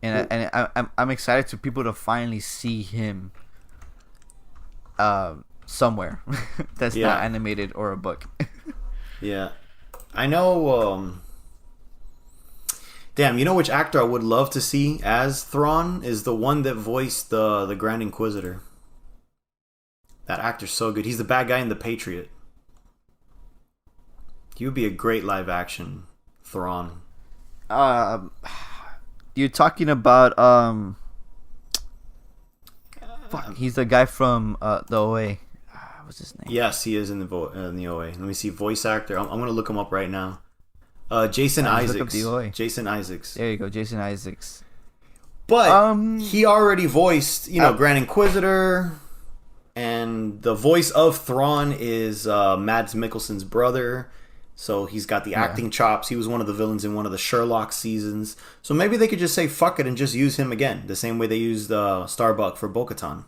And I'm excited to people to finally see him somewhere that's not animated or a book. Yeah, I know. Damn, you know which actor I would love to see as Thrawn is the one that voiced the Grand Inquisitor. That actor's so good. He's the bad guy in The Patriot. He would be a great live action Thrawn. You're talking about he's the guy from the OA. What's his name? Yes, he is in the OA. Let me see, voice actor. I'm gonna look him up right now. Jason Isaacs. Look up the OA. Jason Isaacs. There you go, Jason Isaacs. But he already voiced, Grand Inquisitor, and the voice of Thrawn is Mads Mikkelsen's brother. So he's got the acting chops. He was one of the villains in one of the Sherlock seasons. So maybe they could just say fuck it and just use him again, the same way they used Starbuck for Bo-Katan.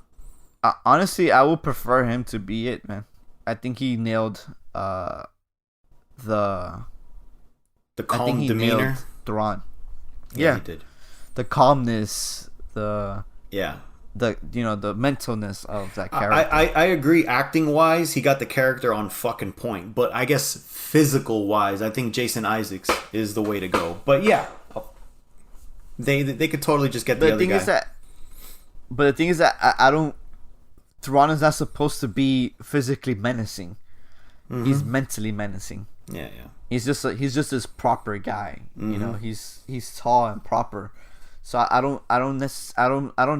Honestly, I would prefer him to be it, man. I think he nailed the calm demeanor. Thrawn. Yeah, he did. The calmness, the mentalness of that character. I agree. Acting wise, he got the character on fucking point. But I guess physical wise, I think Jason Isaacs is the way to go. But yeah, they could totally just get the other guy. But the thing is that I don't. Thrawn is not supposed to be physically menacing. Mm-hmm. He's mentally menacing. Yeah. He's just this proper guy. Mm-hmm. He's tall and proper. So I don't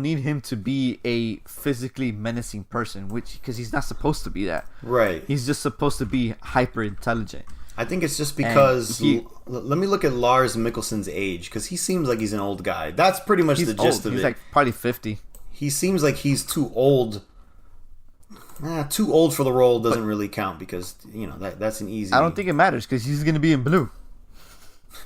need him to be a physically menacing person, because he's not supposed to be that. Right. He's just supposed to be hyper intelligent. I think it's just because let me look at Lars Mikkelsen's age, because he seems like he's an old guy. That's pretty much the gist of it. He's like probably 50. He seems like he's too old. Too old for the role doesn't really count, because that's an easy. I don't think it matters because he's gonna be in blue.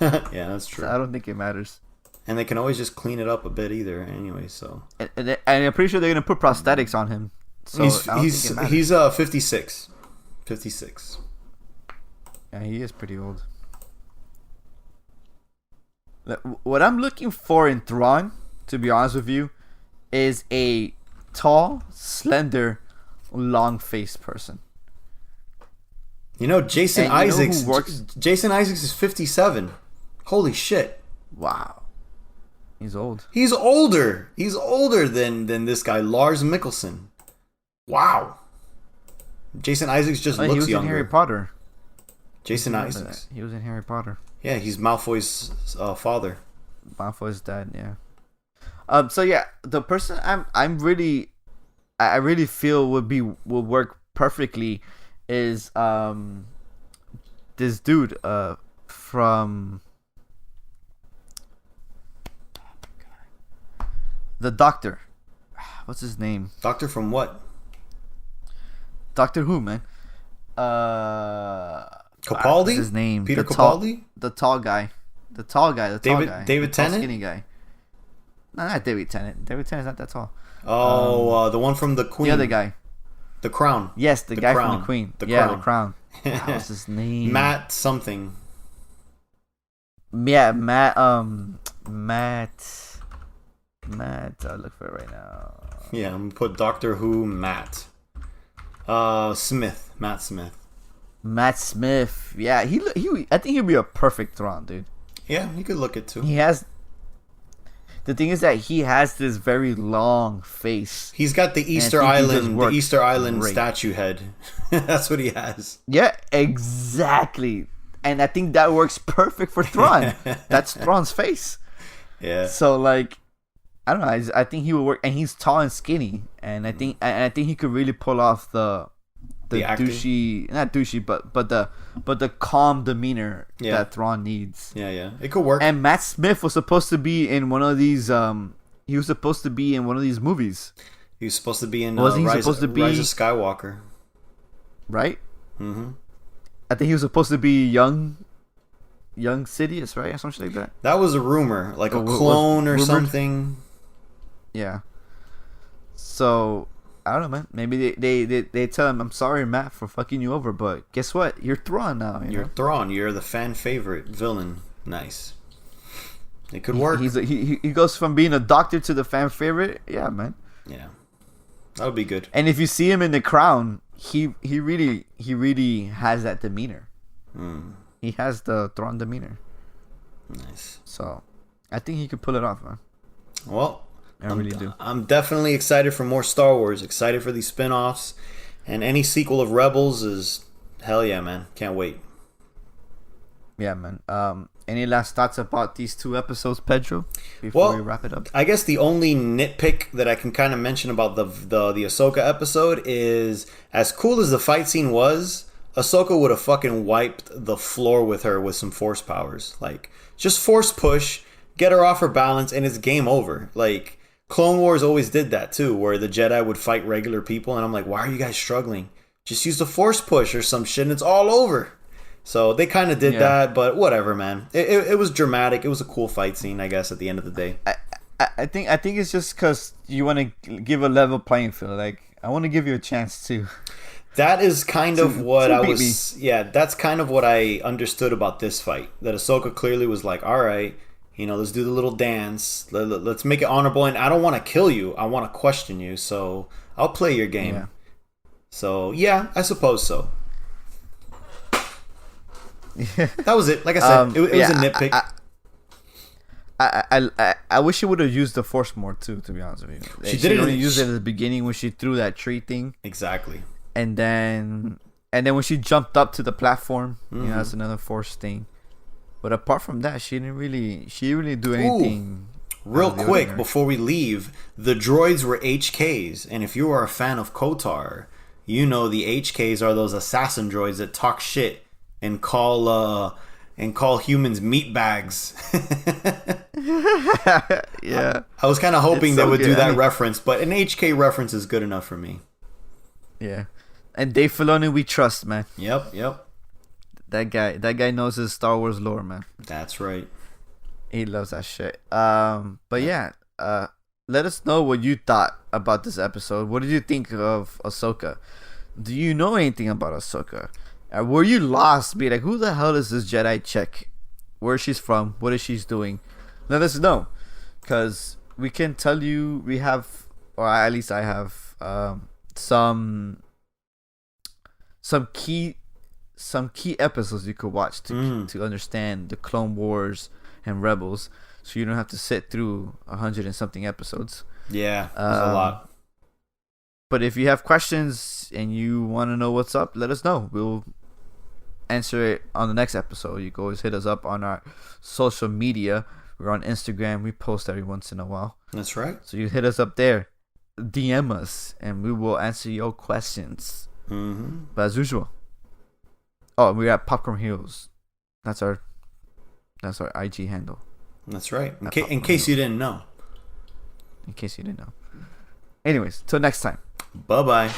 Yeah, that's true. So I don't think it matters. And they can always just clean it up a bit either, anyway. So. And I'm pretty sure they're gonna put prosthetics on him. So he's 56. 56. Yeah, he is pretty old. What I'm looking for in Thrawn, to be honest with you, is a tall, slender, long-faced person. Jason Isaacs. Jason Isaacs is 57. Holy shit! Wow, he's old. He's older. He's older than this guy, Lars Mikkelsen. Wow. Jason Isaacs just looks younger. He was in Harry Potter. Jason Isaacs. He was in Harry Potter. Yeah, he's Malfoy's father. Malfoy's dad. Yeah. So yeah, the person I really feel would work perfectly is this dude from the Doctor. What's his name? Doctor from what? Doctor Who, man. Capaldi? What's his name? Peter Capaldi? The tall guy. The tall guy. David Tennant? Skinny guy. No, not David Tennant. David Tennant's not that tall. Oh, the one from The Queen. The other guy. The Crown. Yes, the guy Crown. from The Queen. The Crown. What's his name? Matt something. Yeah, Matt. I'll look for it right now. Yeah, I'm gonna put Doctor Who Matt. Smith. Matt Smith. Matt Smith. Yeah, he. I think he'd be a perfect Thrawn, dude. Yeah, he could look it too. He has. The thing is that he has this very long face. He's got the Easter Island statue head. That's what he has. Yeah, exactly. And I think that works perfect for Thrawn. That's Thrawn's face. Yeah. So I don't know. I think he would work, and he's tall and skinny, and I think he could really pull off the douchey, not douchey, but the calm demeanor that Thrawn needs. Yeah, it could work. And Matt Smith was supposed to be in one of these. He was supposed to be in one of these movies. He was supposed to be in Rise of Skywalker, right? Mm-hmm. I think he was supposed to be young Sidious, right, or something like that. That was a rumor, like a clone or something. Yeah. So I don't know, man. Maybe they tell him, "I'm sorry, Matt, for fucking you over, but guess what? You're Thrawn now. You're Thrawn. You're the fan favorite villain. Nice. It could work. He goes from being a doctor to the fan favorite. Yeah, man. Yeah, that would be good. And if you see him in the crown, he really has that demeanor. He has the Thrawn demeanor. Nice. So I think he could pull it off, man. Well, I really do. I'm definitely excited for more Star Wars. Excited for these spin-offs. And any sequel of Rebels is hell yeah, man. Can't wait. Yeah, man. Any last thoughts about these 2 episodes, Pedro? Before we wrap it up, I guess the only nitpick that I can kind of mention about the Ahsoka episode is, as cool as the fight scene was, Ahsoka would have fucking wiped the floor with her with some force powers. Like, just force push, get her off her balance, and it's game over. Like, Clone Wars always did that too, where the Jedi would fight regular people, and I'm like, why are you guys struggling? Just use the force push or some shit, and it's all over. So they kind of did that, but whatever, man. It was dramatic. It was a cool fight scene, I guess, at the end of the day. I think it's just because you want to give a level playing field. Like, I want to give you a chance to. That is kind of what I was. Yeah, that's kind of what I understood about this fight. That Ahsoka clearly was like, all right, let's do the little dance. Let's make it honorable. And I don't want to kill you. I want to question you. So I'll play your game. Yeah. So, yeah, I suppose so. That was it. Like I said, it was a nitpick. I wish she would have used the force more too. To be honest with you, she didn't only use it at the beginning when she threw that tree thing. Exactly. And then when she jumped up to the platform, that's another force thing. But apart from that, she didn't really do anything. Real quick before we leave, the droids were HKs, and if you are a fan of KOTOR, the HKs are those assassin droids that talk shit and call humans meat bags. Yeah. I was kind of hoping they would do that reference, but an HK reference is good enough for me. Yeah. And Dave Filoni, we trust, man. Yep. That guy knows his Star Wars lore, man. That's right. He loves that shit. But yeah, let us know what you thought about this episode. What did you think of Ahsoka? Do you know anything about Ahsoka? Were you lost? Be like, who the hell is this Jedi chick? Where she's from? What is she doing? Let us know, because we can tell you. We have, or at least I have, some key episodes you could watch to understand the Clone Wars and Rebels, so you don't have to sit through 100 and something episodes. Yeah, there's a lot. But if you have questions and you want to know what's up, let us know. We'll answer it on the next episode. You can always hit us up on our social media. We're on Instagram. We post every once in a while. That's right. So you hit us up there, DM us, and we will answer your questions. But as usual, we're at Popcorn Heroes. That's our IG handle. That's right. In case you didn't know. In case you didn't know. Anyways, till next time. Bye-bye.